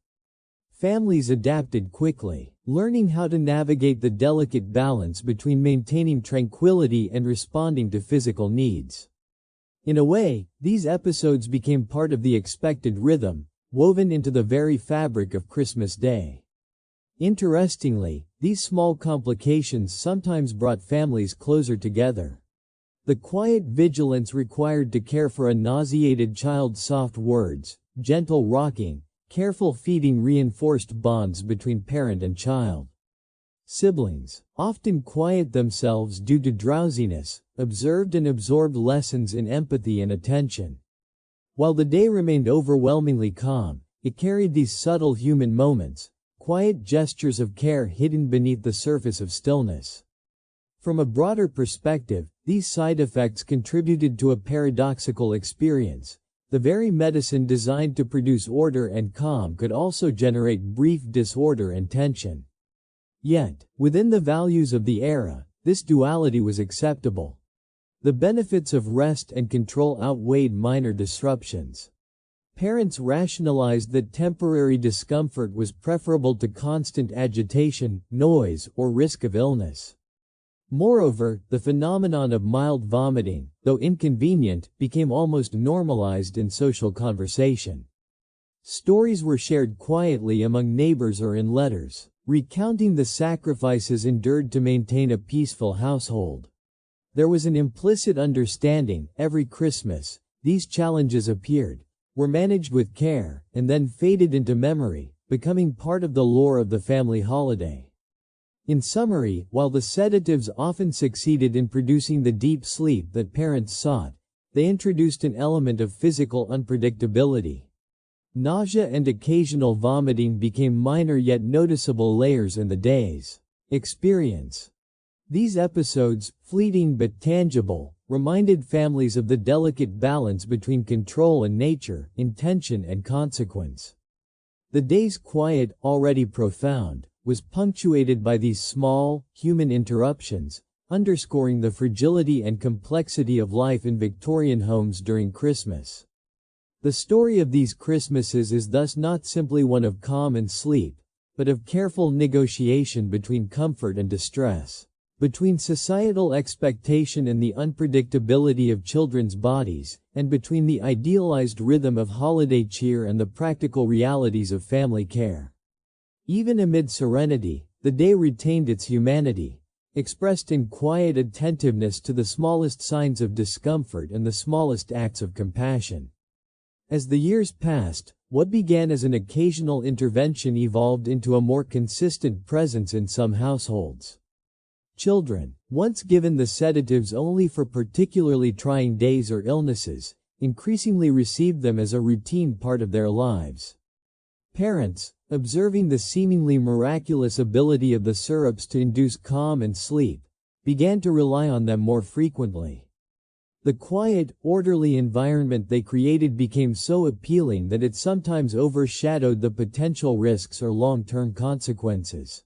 Families adapted quickly, learning how to navigate the delicate balance between maintaining tranquility and responding to physical needs. In a way, these episodes became part of the expected rhythm, woven into the very fabric of Christmas Day. Interestingly, these small complications sometimes brought families closer together. The quiet vigilance required to care for a nauseated child's soft words, gentle rocking, careful feeding reinforced bonds between parent and child. Siblings, often quiet themselves due to drowsiness, observed and absorbed lessons in empathy and attention. While the day remained overwhelmingly calm, it carried these subtle human moments, quiet gestures of care hidden beneath the surface of stillness. From a broader perspective, these side effects contributed to a paradoxical experience. The very medicine designed to produce order and calm could also generate brief disorder and tension. Yet, within the values of the era, this duality was acceptable. The benefits of rest and control outweighed minor disruptions. Parents rationalized that temporary discomfort was preferable to constant agitation, noise, or risk of illness. Moreover, the phenomenon of mild vomiting, though inconvenient, became almost normalized in social conversation. Stories were shared quietly among neighbors or in letters, recounting the sacrifices endured to maintain a peaceful household. There was an implicit understanding, every Christmas, these challenges appeared, were managed with care, and then faded into memory, becoming part of the lore of the family holiday. In summary, while the sedatives often succeeded in producing the deep sleep that parents sought, they introduced an element of physical unpredictability. Nausea and occasional vomiting became minor yet noticeable layers in the day's experience. These episodes, fleeting but tangible, reminded families of the delicate balance between control and nature, intention and consequence. The day's quiet, already profound, was punctuated by these small, human interruptions, underscoring the fragility and complexity of life in Victorian homes during Christmas. The story of these Christmases is thus not simply one of calm and sleep, but of careful negotiation between comfort and distress, between societal expectation and the unpredictability of children's bodies, and between the idealized rhythm of holiday cheer and the practical realities of family care. Even amid serenity, the day retained its humanity, expressed in quiet attentiveness to the smallest signs of discomfort and the smallest acts of compassion. As the years passed, what began as an occasional intervention evolved into a more consistent presence in some households. Children, once given the sedatives only for particularly trying days or illnesses, increasingly received them as a routine part of their lives. Parents, observing the seemingly miraculous ability of the syrups to induce calm and sleep, began to rely on them more frequently. The quiet, orderly environment they created became so appealing that it sometimes overshadowed the potential risks or long-term consequences.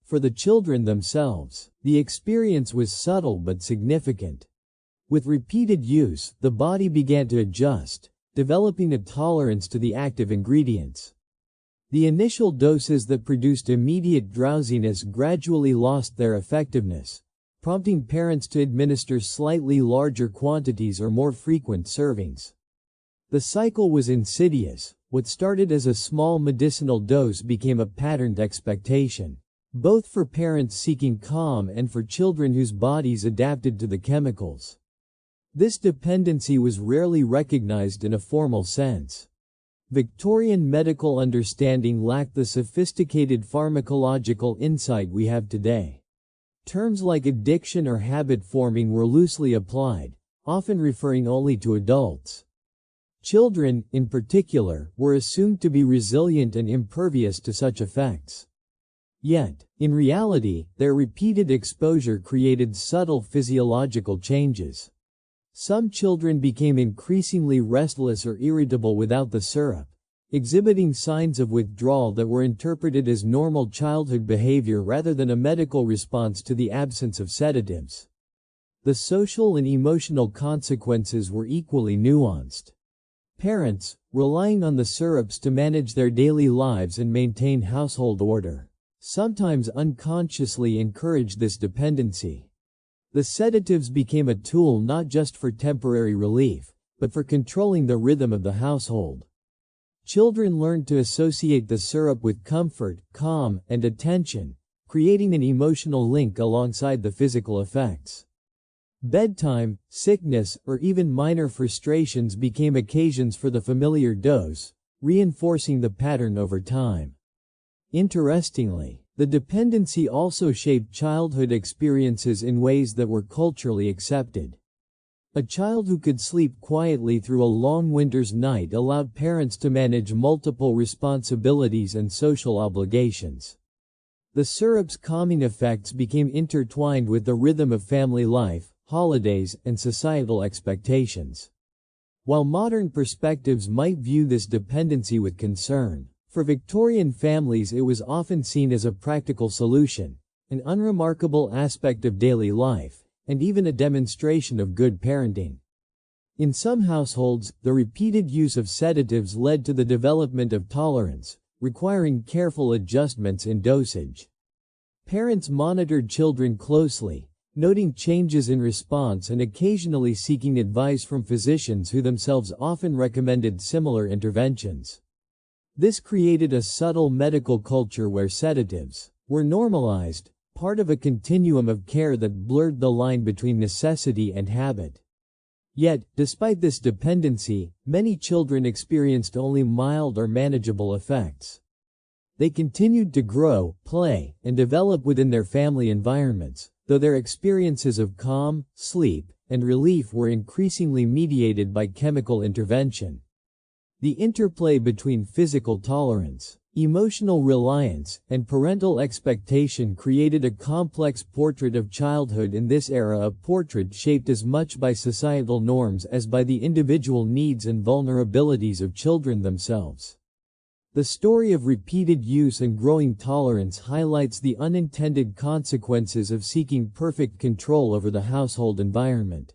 For the children themselves, the experience was subtle but significant. With repeated use, the body began to adjust, developing a tolerance to the active ingredients. The initial doses that produced immediate drowsiness gradually lost their effectiveness, prompting parents to administer slightly larger quantities or more frequent servings. The cycle was insidious. What started as a small medicinal dose became a patterned expectation, both for parents seeking calm and for children whose bodies adapted to the chemicals. This dependency was rarely recognized in a formal sense. Victorian medical understanding lacked the sophisticated pharmacological insight we have today. Terms like addiction or habit forming were loosely applied, often referring only to adults. Children, in particular, were assumed to be resilient and impervious to such effects. Yet, in reality, their repeated exposure created subtle physiological changes. Some children became increasingly restless or irritable without the syrup, exhibiting signs of withdrawal that were interpreted as normal childhood behavior rather than a medical response to the absence of sedatives. The social and emotional consequences were equally nuanced. Parents, relying on the syrups to manage their daily lives and maintain household order, sometimes unconsciously encouraged this dependency. The sedatives became a tool not just for temporary relief, but for controlling the rhythm of the household. Children learned to associate the syrup with comfort, calm, and attention, creating an emotional link alongside the physical effects. Bedtime, sickness, or even minor frustrations became occasions for the familiar dose, reinforcing the pattern over time. Interestingly, The dependency also shaped childhood experiences in ways that were culturally accepted. A child who could sleep quietly through a long winter's night allowed parents to manage multiple responsibilities and social obligations. The syrup's calming effects became intertwined with the rhythm of family life, holidays, and societal expectations. While modern perspectives might view this dependency with concern, for Victorian families it was often seen as a practical solution, an unremarkable aspect of daily life, and even a demonstration of good parenting. In some households, the repeated use of sedatives led to the development of tolerance, requiring careful adjustments in dosage. Parents monitored children closely, noting changes in response and occasionally seeking advice from physicians who themselves often recommended similar interventions. This created a subtle medical culture where sedatives were normalized, part of a continuum of care that blurred the line between necessity and habit. Yet, despite this dependency, many children experienced only mild or manageable effects. They continued to grow, play, and develop within their family environments, though their experiences of calm, sleep, and relief were increasingly mediated by chemical intervention. The interplay between physical tolerance, emotional reliance, and parental expectation created a complex portrait of childhood in this era, a portrait shaped as much by societal norms as by the individual needs and vulnerabilities of children themselves. The story of repeated use and growing tolerance highlights the unintended consequences of seeking perfect control over the household environment.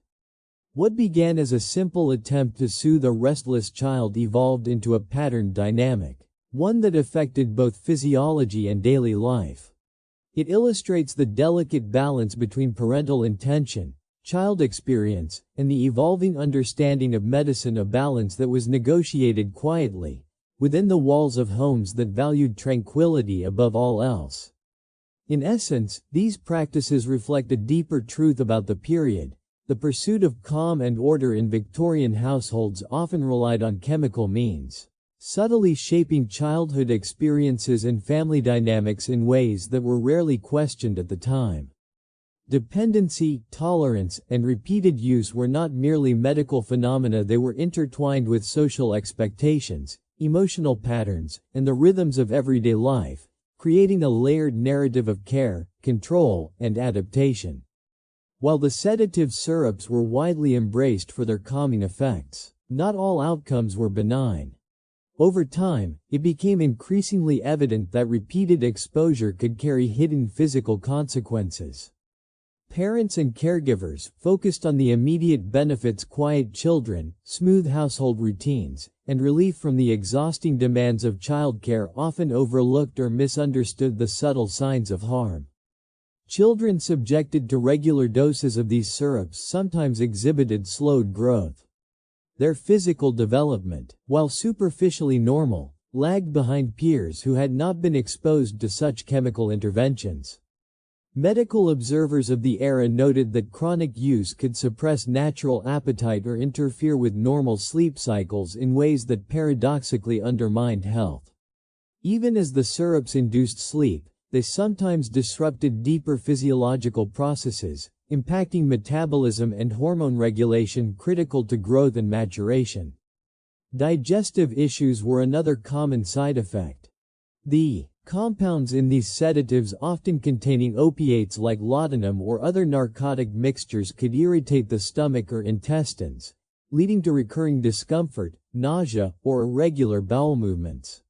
What began as a simple attempt to soothe a restless child evolved into a patterned dynamic, one that affected both physiology and daily life. It illustrates the delicate balance between parental intention, child experience, and the evolving understanding of medicine, a balance that was negotiated quietly, within the walls of homes that valued tranquility above all else. In essence, these practices reflect a deeper truth about the period. The pursuit of calm and order in Victorian households often relied on chemical means, subtly shaping childhood experiences and family dynamics in ways that were rarely questioned at the time. Dependency, tolerance, and repeated use were not merely medical phenomena, they were intertwined with social expectations, emotional patterns, and the rhythms of everyday life, creating a layered narrative of care, control, and adaptation. While the sedative syrups were widely embraced for their calming effects, not all outcomes were benign. Over time, it became increasingly evident that repeated exposure could carry hidden physical consequences. Parents and caregivers focused on the immediate benefits: quiet children, smooth household routines, and relief from the exhausting demands of childcare, often overlooked or misunderstood the subtle signs of harm. Children subjected to regular doses of these syrups sometimes exhibited slowed growth. Their physical development, while superficially normal, lagged behind peers who had not been exposed to such chemical interventions. Medical observers of the era noted that chronic use could suppress natural appetite or interfere with normal sleep cycles in ways that paradoxically undermined health. Even as the syrups induced sleep, they sometimes disrupted deeper physiological processes, impacting metabolism and hormone regulation critical to growth and maturation. Digestive issues were another common side effect. The compounds in these sedatives, often containing opiates like laudanum or other narcotic mixtures, could irritate the stomach or intestines, leading to recurring discomfort, nausea, or irregular bowel movements.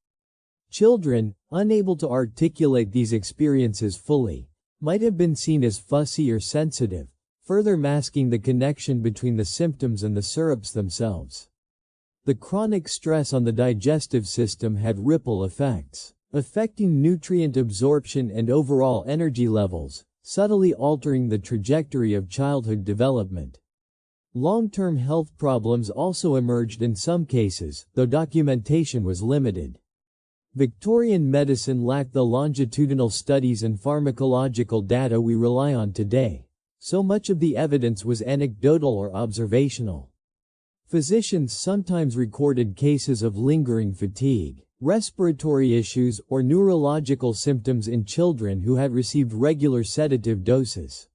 Children, unable to articulate these experiences fully, might have been seen as fussy or sensitive, further masking the connection between the symptoms and the syrups themselves. The chronic stress on the digestive system had ripple effects, affecting nutrient absorption and overall energy levels, subtly altering the trajectory of childhood development. Long-term health problems also emerged in some cases, though documentation was limited. Victorian medicine lacked the longitudinal studies and pharmacological data we rely on today. So much of the evidence was anecdotal or observational. Physicians sometimes recorded cases of lingering fatigue, respiratory issues, or neurological symptoms in children who had received regular sedative doses.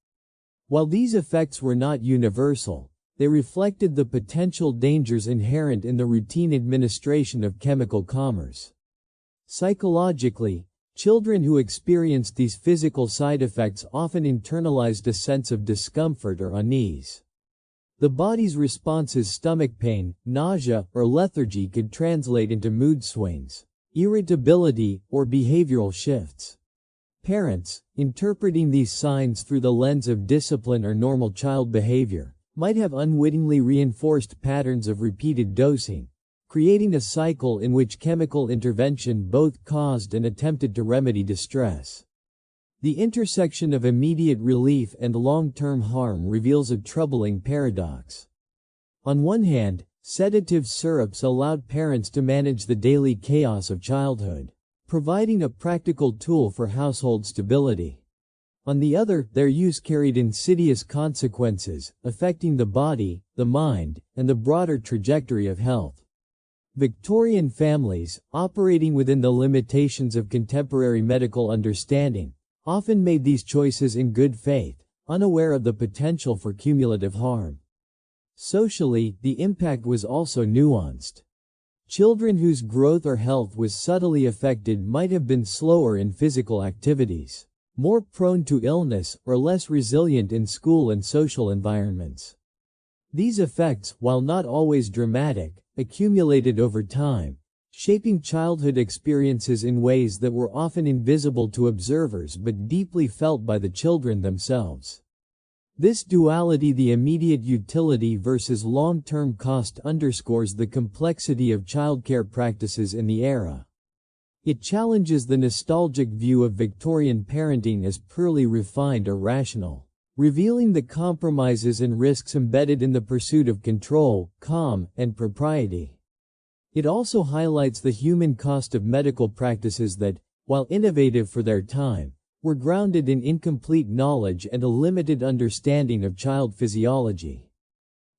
While these effects were not universal, they reflected the potential dangers inherent in the routine administration of chemical commerce. Psychologically, children who experienced these physical side effects often internalized a sense of discomfort or unease. The body's responses, stomach pain, nausea, or lethargy, could translate into mood swings, irritability, or behavioral shifts. Parents, interpreting these signs through the lens of discipline or normal child behavior, might have unwittingly reinforced patterns of repeated dosing, creating a cycle in which chemical intervention both caused and attempted to remedy distress. The intersection of immediate relief and long-term harm reveals a troubling paradox. On one hand, sedative syrups allowed parents to manage the daily chaos of childhood, providing a practical tool for household stability. On the other, their use carried insidious consequences, affecting the body, the mind, and the broader trajectory of health. Victorian families, operating within the limitations of contemporary medical understanding, often made these choices in good faith, unaware of the potential for cumulative harm. Socially, the impact was also nuanced. Children whose growth or health was subtly affected might have been slower in physical activities, more prone to illness, or less resilient in school and social environments. These effects, while not always dramatic, accumulated over time, shaping childhood experiences in ways that were often invisible to observers but deeply felt by the children themselves. This duality, the immediate utility versus long-term cost, underscores the complexity of childcare practices in the era. It challenges the nostalgic view of Victorian parenting as purely refined or rational, revealing the compromises and risks embedded in the pursuit of control, calm, and propriety. It also highlights the human cost of medical practices that, while innovative for their time, were grounded in incomplete knowledge and a limited understanding of child physiology.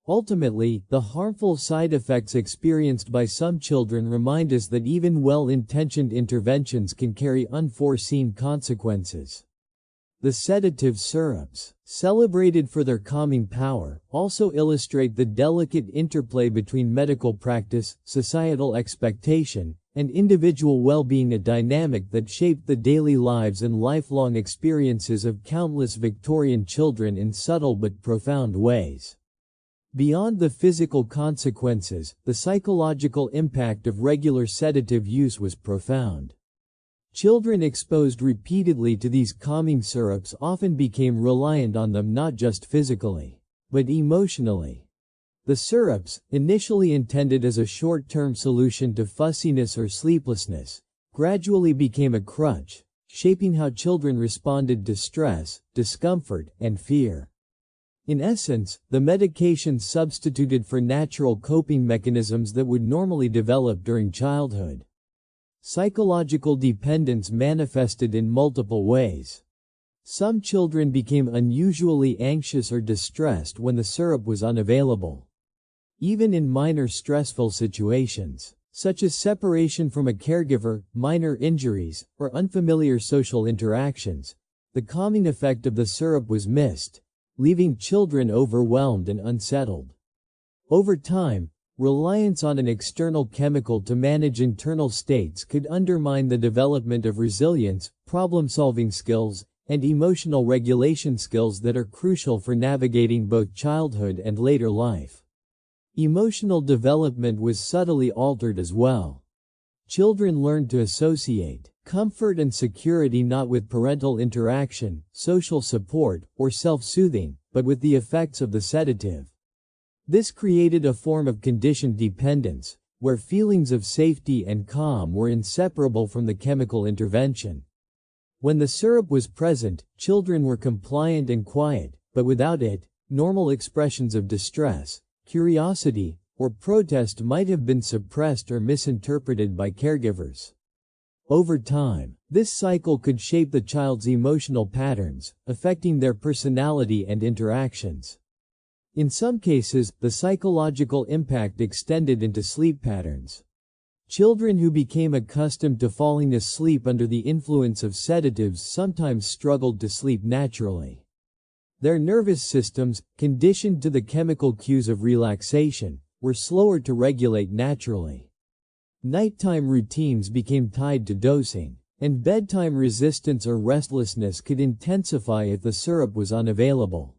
Ultimately, the harmful side effects experienced by some children remind us that even well-intentioned interventions can carry unforeseen consequences. The sedative syrups, celebrated for their calming power, also illustrate the delicate interplay between medical practice, societal expectation, and individual well-being, a dynamic that shaped the daily lives and lifelong experiences of countless Victorian children in subtle but profound ways. Beyond the physical consequences, the psychological impact of regular sedative use was profound. Children exposed repeatedly to these calming syrups often became reliant on them not just physically, but emotionally. The syrups, initially intended as a short-term solution to fussiness or sleeplessness, gradually became a crutch, shaping how children responded to stress, discomfort, and fear. In essence, the medication substituted for natural coping mechanisms that would normally develop during childhood. Psychological dependence manifested in multiple ways. Some children became unusually anxious or distressed when the syrup was unavailable. Even in minor stressful situations, such as separation from a caregiver, minor injuries, or unfamiliar social interactions, the calming effect of the syrup was missed, leaving children overwhelmed and unsettled. Over time, reliance on an external chemical to manage internal states could undermine the development of resilience, problem-solving skills, and emotional regulation skills that are crucial for navigating both childhood and later life. Emotional development was subtly altered as well. Children learned to associate comfort and security not with parental interaction, social support, or self-soothing, but with the effects of the sedative. This created a form of conditioned dependence, where feelings of safety and calm were inseparable from the chemical intervention. When the syrup was present, children were compliant and quiet, but without it, normal expressions of distress, curiosity, or protest might have been suppressed or misinterpreted by caregivers. Over time, this cycle could shape the child's emotional patterns, affecting their personality and interactions. In some cases, the psychological impact extended into sleep patterns. Children who became accustomed to falling asleep under the influence of sedatives sometimes struggled to sleep naturally. Their nervous systems, conditioned to the chemical cues of relaxation, were slower to regulate naturally. Nighttime routines became tied to dosing, and bedtime resistance or restlessness could intensify if the syrup was unavailable.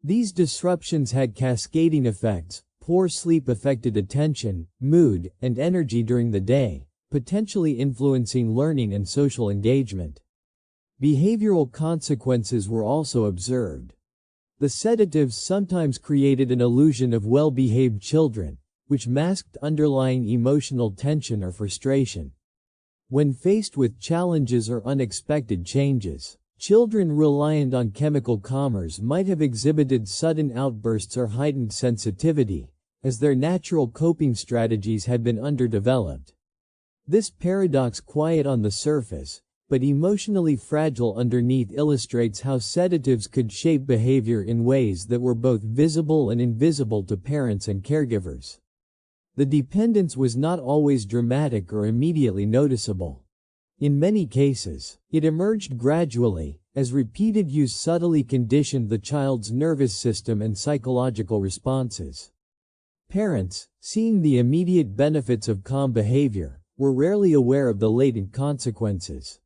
These disruptions had cascading effects. Poor sleep affected attention, mood, and energy during the day, potentially influencing learning and social engagement. Behavioral consequences were also observed. The sedatives sometimes created an illusion of well-behaved children, which masked underlying emotional tension or frustration. When faced with challenges or unexpected changes, children reliant on chemical calmers might have exhibited sudden outbursts or heightened sensitivity, as their natural coping strategies had been underdeveloped. This paradox, quiet on the surface, but emotionally fragile underneath, illustrates how sedatives could shape behavior in ways that were both visible and invisible to parents and caregivers. The dependence was not always dramatic or immediately noticeable. In many cases, it emerged gradually, as repeated use subtly conditioned the child's nervous system and psychological responses. Parents, seeing the immediate benefits of calm behavior, were rarely aware of the latent consequences.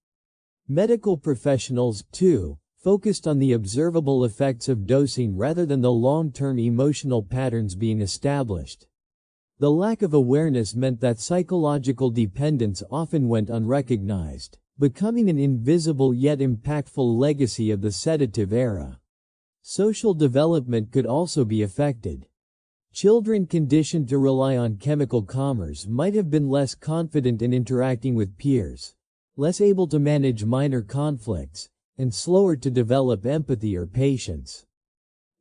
Medical professionals, too, focused on the observable effects of dosing rather than the long-term emotional patterns being established. The lack of awareness meant that psychological dependence often went unrecognized, becoming an invisible yet impactful legacy of the sedative era. Social development could also be affected. Children conditioned to rely on chemical calmers might have been less confident in interacting with peers, less able to manage minor conflicts, and slower to develop empathy or patience.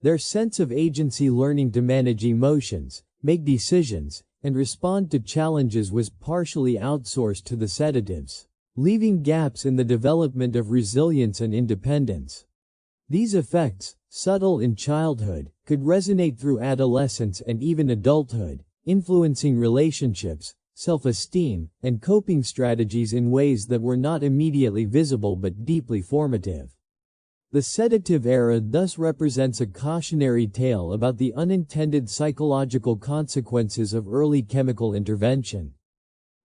Their sense of agency, learning to manage emotions, make decisions, and respond to challenges, was partially outsourced to the sedatives, leaving gaps in the development of resilience and independence. These effects, subtle in childhood, could resonate through adolescence and even adulthood, influencing relationships, self-esteem, and coping strategies in ways that were not immediately visible but deeply formative. The sedative era thus represents a cautionary tale about the unintended psychological consequences of early chemical intervention.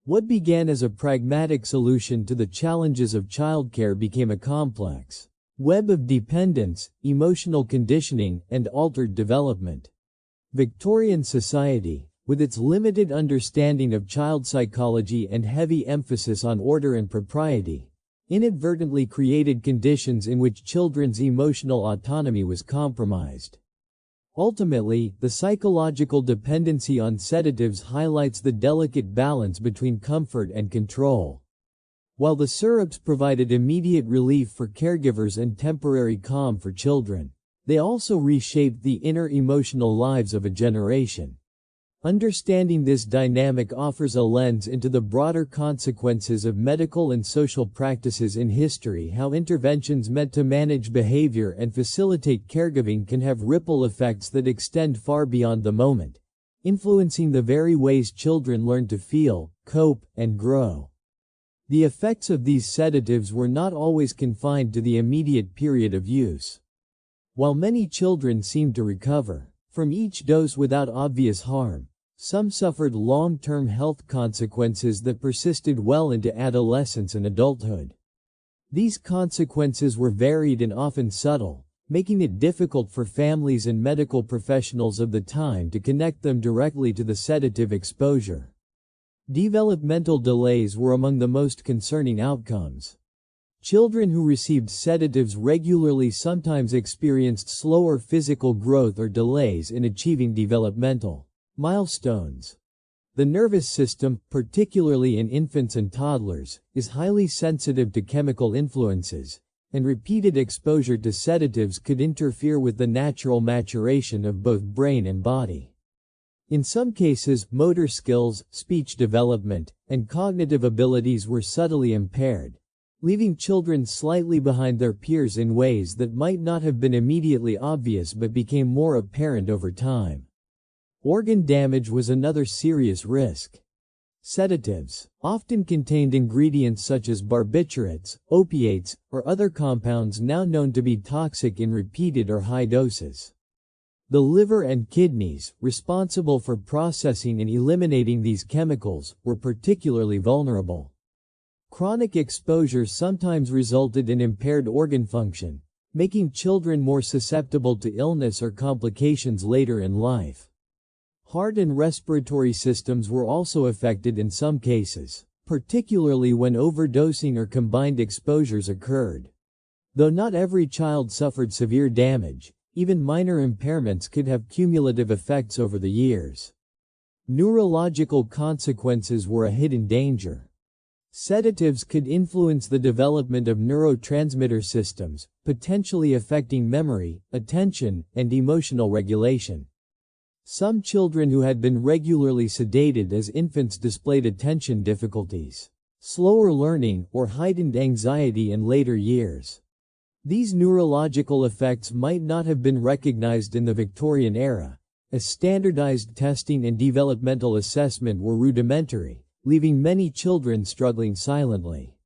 What began as a pragmatic solution to the challenges of childcare became a complex web of dependence, emotional conditioning, and altered development. Victorian society, with its limited understanding of child psychology and heavy emphasis on order and propriety, inadvertently created conditions in which children's emotional autonomy was compromised. Ultimately, the psychological dependency on sedatives highlights the delicate balance between comfort and control. While the syrups provided immediate relief for caregivers and temporary calm for children, they also reshaped the inner emotional lives of a generation. Understanding this dynamic offers a lens into the broader consequences of medical and social practices in history, how interventions meant to manage behavior and facilitate caregiving can have ripple effects that extend far beyond the moment, influencing the very ways children learn to feel, cope, and grow. The effects of these sedatives were not always confined to the immediate period of use. While many children seemed to recover from each dose without obvious harm, some suffered long-term health consequences that persisted well into adolescence and adulthood. These consequences were varied and often subtle, making it difficult for families and medical professionals of the time to connect them directly to the sedative exposure. Developmental delays were among the most concerning outcomes. Children who received sedatives regularly sometimes experienced slower physical growth or delays in achieving developmental milestones. The nervous system, particularly in infants and toddlers, is highly sensitive to chemical influences, and repeated exposure to sedatives could interfere with the natural maturation of both brain and body. In some cases, motor skills, speech development, and cognitive abilities were subtly impaired, leaving children slightly behind their peers in ways that might not have been immediately obvious but became more apparent over time. Organ damage was another serious risk. Sedatives often contained ingredients such as barbiturates, opiates, or other compounds now known to be toxic in repeated or high doses. The liver and kidneys, responsible for processing and eliminating these chemicals, were particularly vulnerable. Chronic exposure sometimes resulted in impaired organ function, making children more susceptible to illness or complications later in life. Heart and respiratory systems were also affected in some cases, particularly when overdosing or combined exposures occurred. Though not every child suffered severe damage, even minor impairments could have cumulative effects over the years. Neurological consequences were a hidden danger. Sedatives could influence the development of neurotransmitter systems, potentially affecting memory, attention, and emotional regulation. Some children who had been regularly sedated as infants displayed attention difficulties, slower learning, or heightened anxiety in later years. These neurological effects might not have been recognized in the Victorian era, as standardized testing and developmental assessment were rudimentary, leaving many children struggling silently.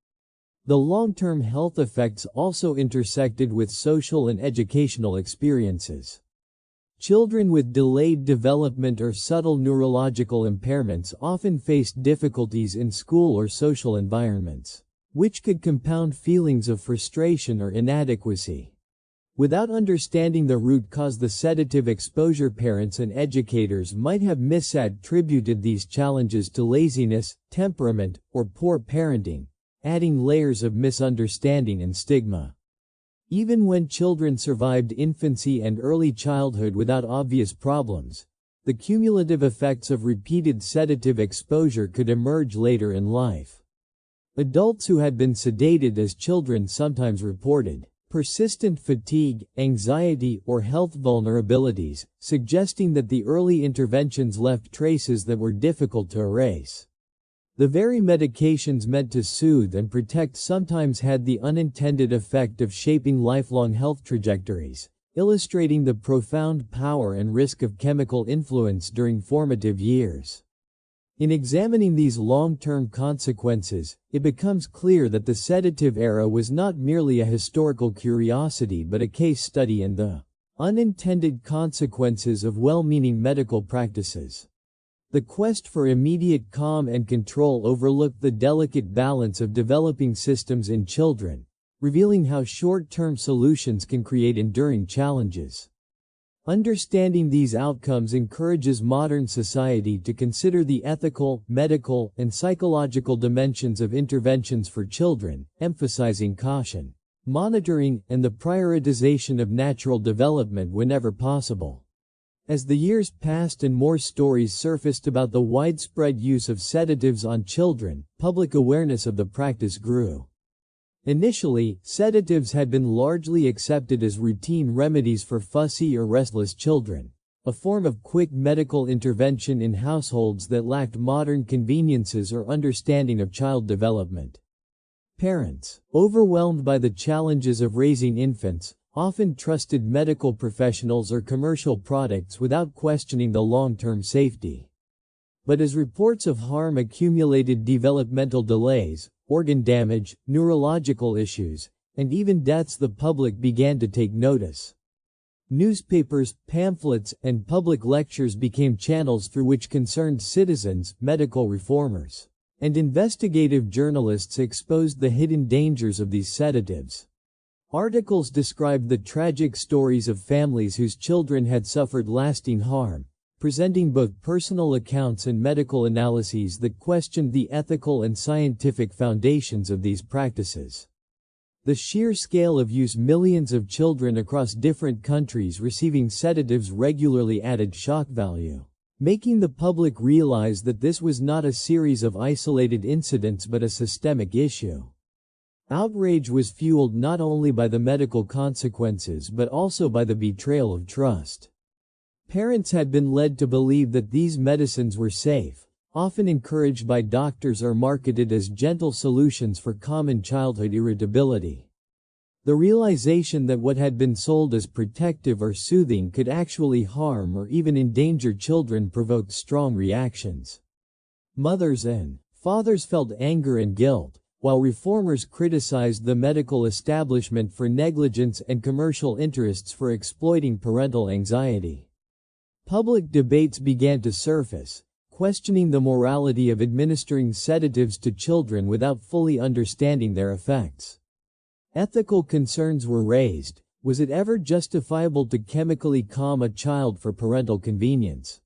The long-term health effects also intersected with social and educational experiences. Children with delayed development or subtle neurological impairments often faced difficulties in school or social environments, which could compound feelings of frustration or inadequacy. Without understanding the root cause, the sedative exposure, parents and educators might have misattributed these challenges to laziness, temperament, or poor parenting, adding layers of misunderstanding and stigma. Even when children survived infancy and early childhood without obvious problems, the cumulative effects of repeated sedative exposure could emerge later in life. Adults who had been sedated as children sometimes reported persistent fatigue, anxiety, or health vulnerabilities, suggesting that the early interventions left traces that were difficult to erase. The very medications meant to soothe and protect sometimes had the unintended effect of shaping lifelong health trajectories, illustrating the profound power and risk of chemical influence during formative years. In examining these long-term consequences, it becomes clear that the sedative era was not merely a historical curiosity but a case study in the unintended consequences of well-meaning medical practices. The quest for immediate calm and control overlooked the delicate balance of developing systems in children, revealing how short-term solutions can create enduring challenges. Understanding these outcomes encourages modern society to consider the ethical, medical, and psychological dimensions of interventions for children, emphasizing caution, monitoring, and the prioritization of natural development whenever possible. As the years passed and more stories surfaced about the widespread use of sedatives on children, public awareness of the practice grew. Initially, sedatives had been largely accepted as routine remedies for fussy or restless children, a form of quick medical intervention in households that lacked modern conveniences or understanding of child development. Parents, overwhelmed by the challenges of raising infants, often trusted medical professionals or commercial products without questioning the long-term safety. But as reports of harm accumulated, developmental delays, organ damage, neurological issues, and even deaths, the public began to take notice. Newspapers, pamphlets, and public lectures became channels through which concerned citizens, medical reformers, and investigative journalists exposed the hidden dangers of these sedatives. Articles described the tragic stories of families whose children had suffered lasting harm, presenting both personal accounts and medical analyses that questioned the ethical and scientific foundations of these practices. The sheer scale of use, millions of children across different countries receiving sedatives regularly, added shock value, making the public realize that this was not a series of isolated incidents but a systemic issue. Outrage was fueled not only by the medical consequences but also by the betrayal of trust. Parents had been led to believe that these medicines were safe, often encouraged by doctors or marketed as gentle solutions for common childhood irritability. The realization that what had been sold as protective or soothing could actually harm or even endanger children provoked strong reactions. Mothers and fathers felt anger and guilt, while reformers criticized the medical establishment for negligence and commercial interests for exploiting parental anxiety. Public debates began to surface, questioning the morality of administering sedatives to children without fully understanding their effects. Ethical concerns were raised. Was it ever justifiable to chemically calm a child for parental convenience?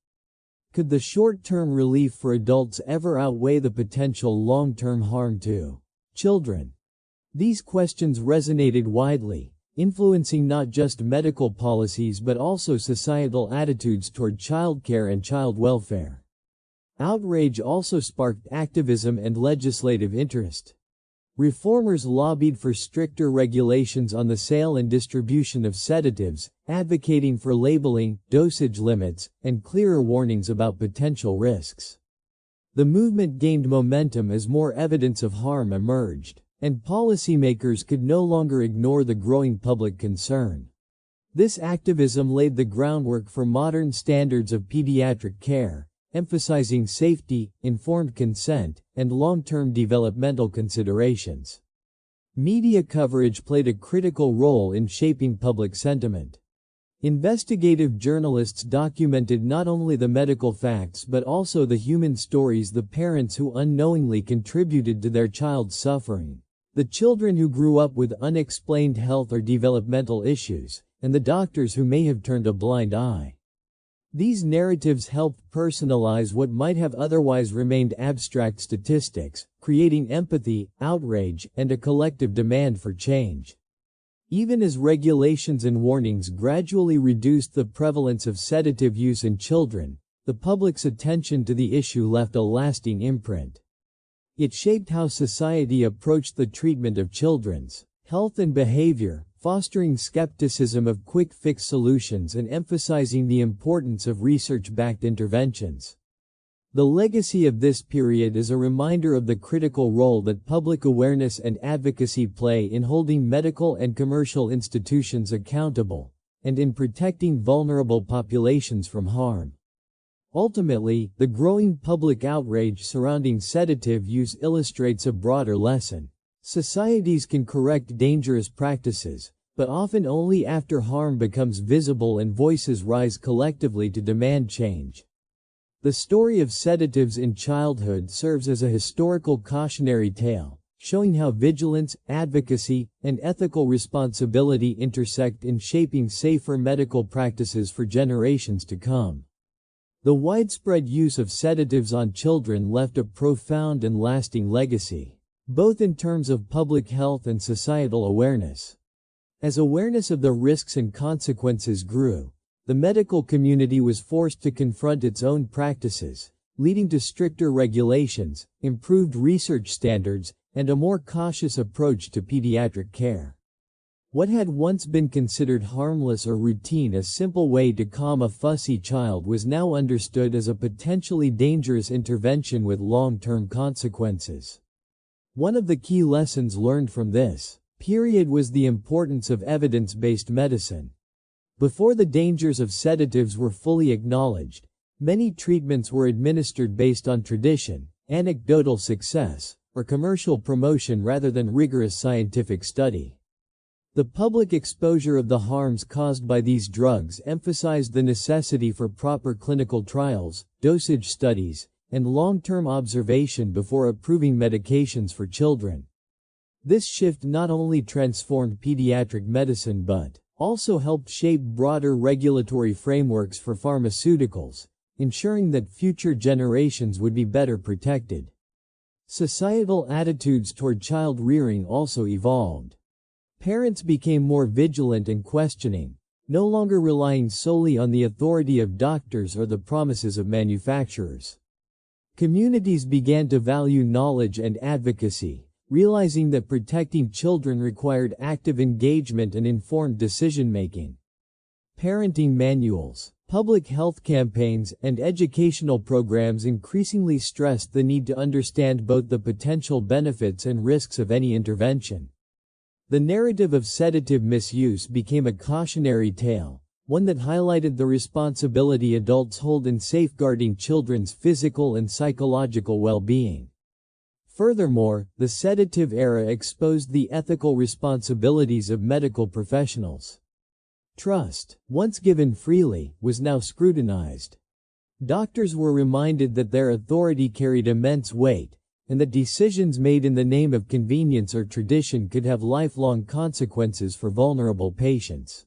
Could the short-term relief for adults ever outweigh the potential long-term harm to children? These questions resonated widely, influencing not just medical policies but also societal attitudes toward childcare and child welfare. Outrage also sparked activism and legislative interest. Reformers lobbied for stricter regulations on the sale and distribution of sedatives, advocating for labeling, dosage limits, and clearer warnings about potential risks. The movement gained momentum as more evidence of harm emerged, and policymakers could no longer ignore the growing public concern. This activism laid the groundwork for modern standards of pediatric care, emphasizing safety, informed consent, and long-term developmental considerations. Media coverage played a critical role in shaping public sentiment. Investigative journalists documented not only the medical facts but also the human stories, the parents who unknowingly contributed to their child's suffering, the children who grew up with unexplained health or developmental issues, and the doctors who may have turned a blind eye. These narratives helped personalize what might have otherwise remained abstract statistics, creating empathy, outrage, and a collective demand for change. Even as regulations and warnings gradually reduced the prevalence of sedative use in children, the public's attention to the issue left a lasting imprint. It shaped how society approached the treatment of children's health and behavior, fostering skepticism of quick-fix solutions and emphasizing the importance of research-backed interventions. The legacy of this period is a reminder of the critical role that public awareness and advocacy play in holding medical and commercial institutions accountable, and in protecting vulnerable populations from harm. Ultimately, the growing public outrage surrounding sedative use illustrates a broader lesson. Societies can correct dangerous practices, but often only after harm becomes visible and voices rise collectively to demand change. The story of sedatives in childhood serves as a historical cautionary tale, showing how vigilance, advocacy, and ethical responsibility intersect in shaping safer medical practices for generations to come. The widespread use of sedatives on children left a profound and lasting legacy, both in terms of public health and societal awareness. As awareness of the risks and consequences grew, the medical community was forced to confront its own practices, leading to stricter regulations, improved research standards, and a more cautious approach to pediatric care. What had once been considered harmless or routine, a simple way to calm a fussy child, was now understood as a potentially dangerous intervention with long-term consequences. One of the key lessons learned from this period was the importance of evidence-based medicine. Before the dangers of sedatives were fully acknowledged, many treatments were administered based on tradition, anecdotal success, or commercial promotion rather than rigorous scientific study. The public exposure of the harms caused by these drugs emphasized the necessity for proper clinical trials, dosage studies, and long-term observation before approving medications for children. This shift not only transformed pediatric medicine but also helped shape broader regulatory frameworks for pharmaceuticals, ensuring that future generations would be better protected. Societal attitudes toward child rearing also evolved. Parents became more vigilant and questioning, no longer relying solely on the authority of doctors or the promises of manufacturers. Communities began to value knowledge and advocacy, realizing that protecting children required active engagement and informed decision-making. Parenting manuals, public health campaigns, and educational programs increasingly stressed the need to understand both the potential benefits and risks of any intervention. The narrative of sedative misuse became a cautionary tale, one that highlighted the responsibility adults hold in safeguarding children's physical and psychological well-being. Furthermore, the sedative era exposed the ethical responsibilities of medical professionals. Trust, once given freely, was now scrutinized. Doctors were reminded that their authority carried immense weight, and that decisions made in the name of convenience or tradition could have lifelong consequences for vulnerable patients.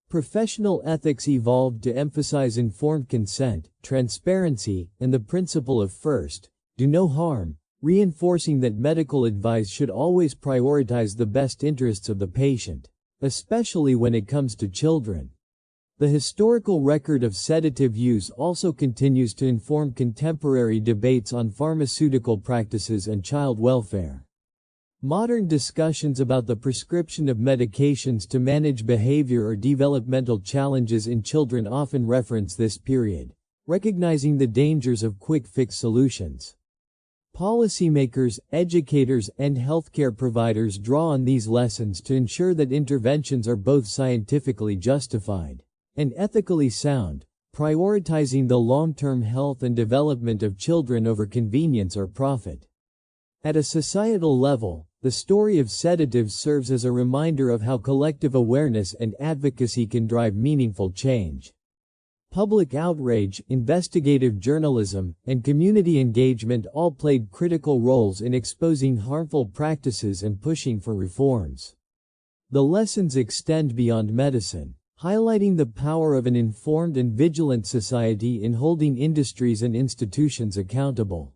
Professional ethics evolved to emphasize informed consent, transparency, and the principle of first, do no harm, reinforcing that medical advice should always prioritize the best interests of the patient, especially when it comes to children. The historical record of sedative use also continues to inform contemporary debates on pharmaceutical practices and child welfare. Modern discussions about the prescription of medications to manage behavior or developmental challenges in children often reference this period, recognizing the dangers of quick-fix solutions. Policymakers, educators, and healthcare providers draw on these lessons to ensure that interventions are both scientifically justified and ethically sound, prioritizing the long-term health and development of children over convenience or profit. At a societal level, the story of sedatives serves as a reminder of how collective awareness and advocacy can drive meaningful change. Public outrage, investigative journalism, and community engagement all played critical roles in exposing harmful practices and pushing for reforms. The lessons extend beyond medicine, highlighting the power of an informed and vigilant society in holding industries and institutions accountable.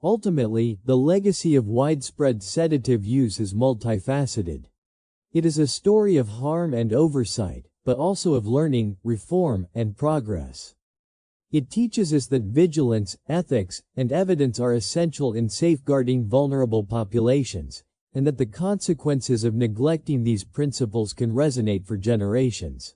Ultimately, the legacy of widespread sedative use is multifaceted. It is a story of harm and oversight, but also of learning, reform, and progress. It teaches us that vigilance, ethics, and evidence are essential in safeguarding vulnerable populations, and that the consequences of neglecting these principles can resonate for generations.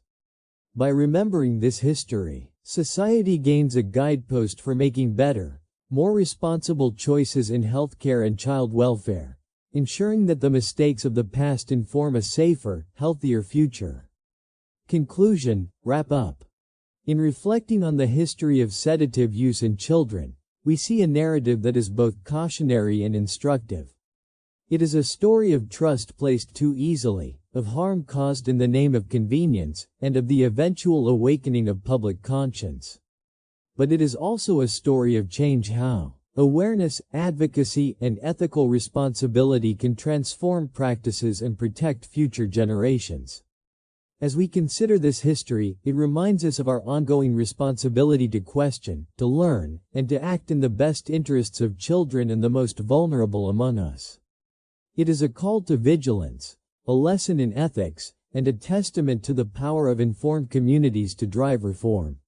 By remembering this history, society gains a guidepost for making better, more responsible choices in healthcare and child welfare, ensuring that the mistakes of the past inform a safer, healthier future. Conclusion, wrap up. In reflecting on the history of sedative use in children, we see a narrative that is both cautionary and instructive. It is a story of trust placed too easily, of harm caused in the name of convenience, and of the eventual awakening of public conscience. But it is also a story of change, how awareness, advocacy, and ethical responsibility can transform practices and protect future generations. As we consider this history, it reminds us of our ongoing responsibility to question, to learn, and to act in the best interests of children and the most vulnerable among us. It is a call to vigilance, a lesson in ethics, and a testament to the power of informed communities to drive reform.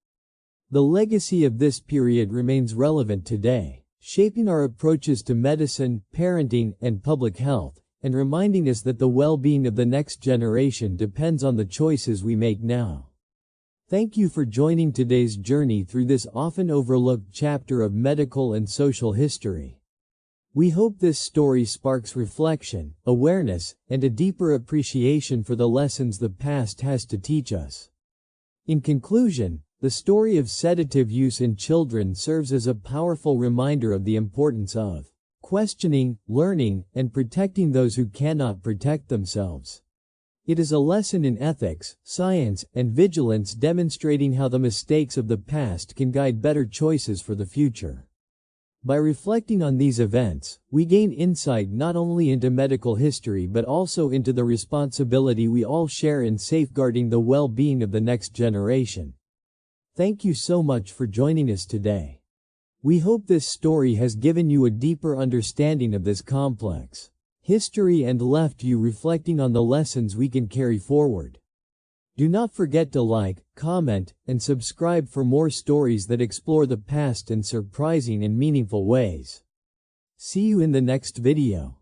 The legacy of this period remains relevant today, shaping our approaches to medicine, parenting, and public health, and reminding us that the well-being of the next generation depends on the choices we make now. Thank you for joining today's journey through this often overlooked chapter of medical and social history. We hope this story sparks reflection, awareness, and a deeper appreciation for the lessons the past has to teach us. In conclusion, the story of sedative use in children serves as a powerful reminder of the importance of questioning, learning, and protecting those who cannot protect themselves. It is a lesson in ethics, science, and vigilance, demonstrating how the mistakes of the past can guide better choices for the future. By reflecting on these events, we gain insight not only into medical history but also into the responsibility we all share in safeguarding the well-being of the next generation. Thank you so much for joining us today. We hope this story has given you a deeper understanding of this complex history and left you reflecting on the lessons we can carry forward. Do not forget to like, comment, and subscribe for more stories that explore the past in surprising and meaningful ways. See you in the next video.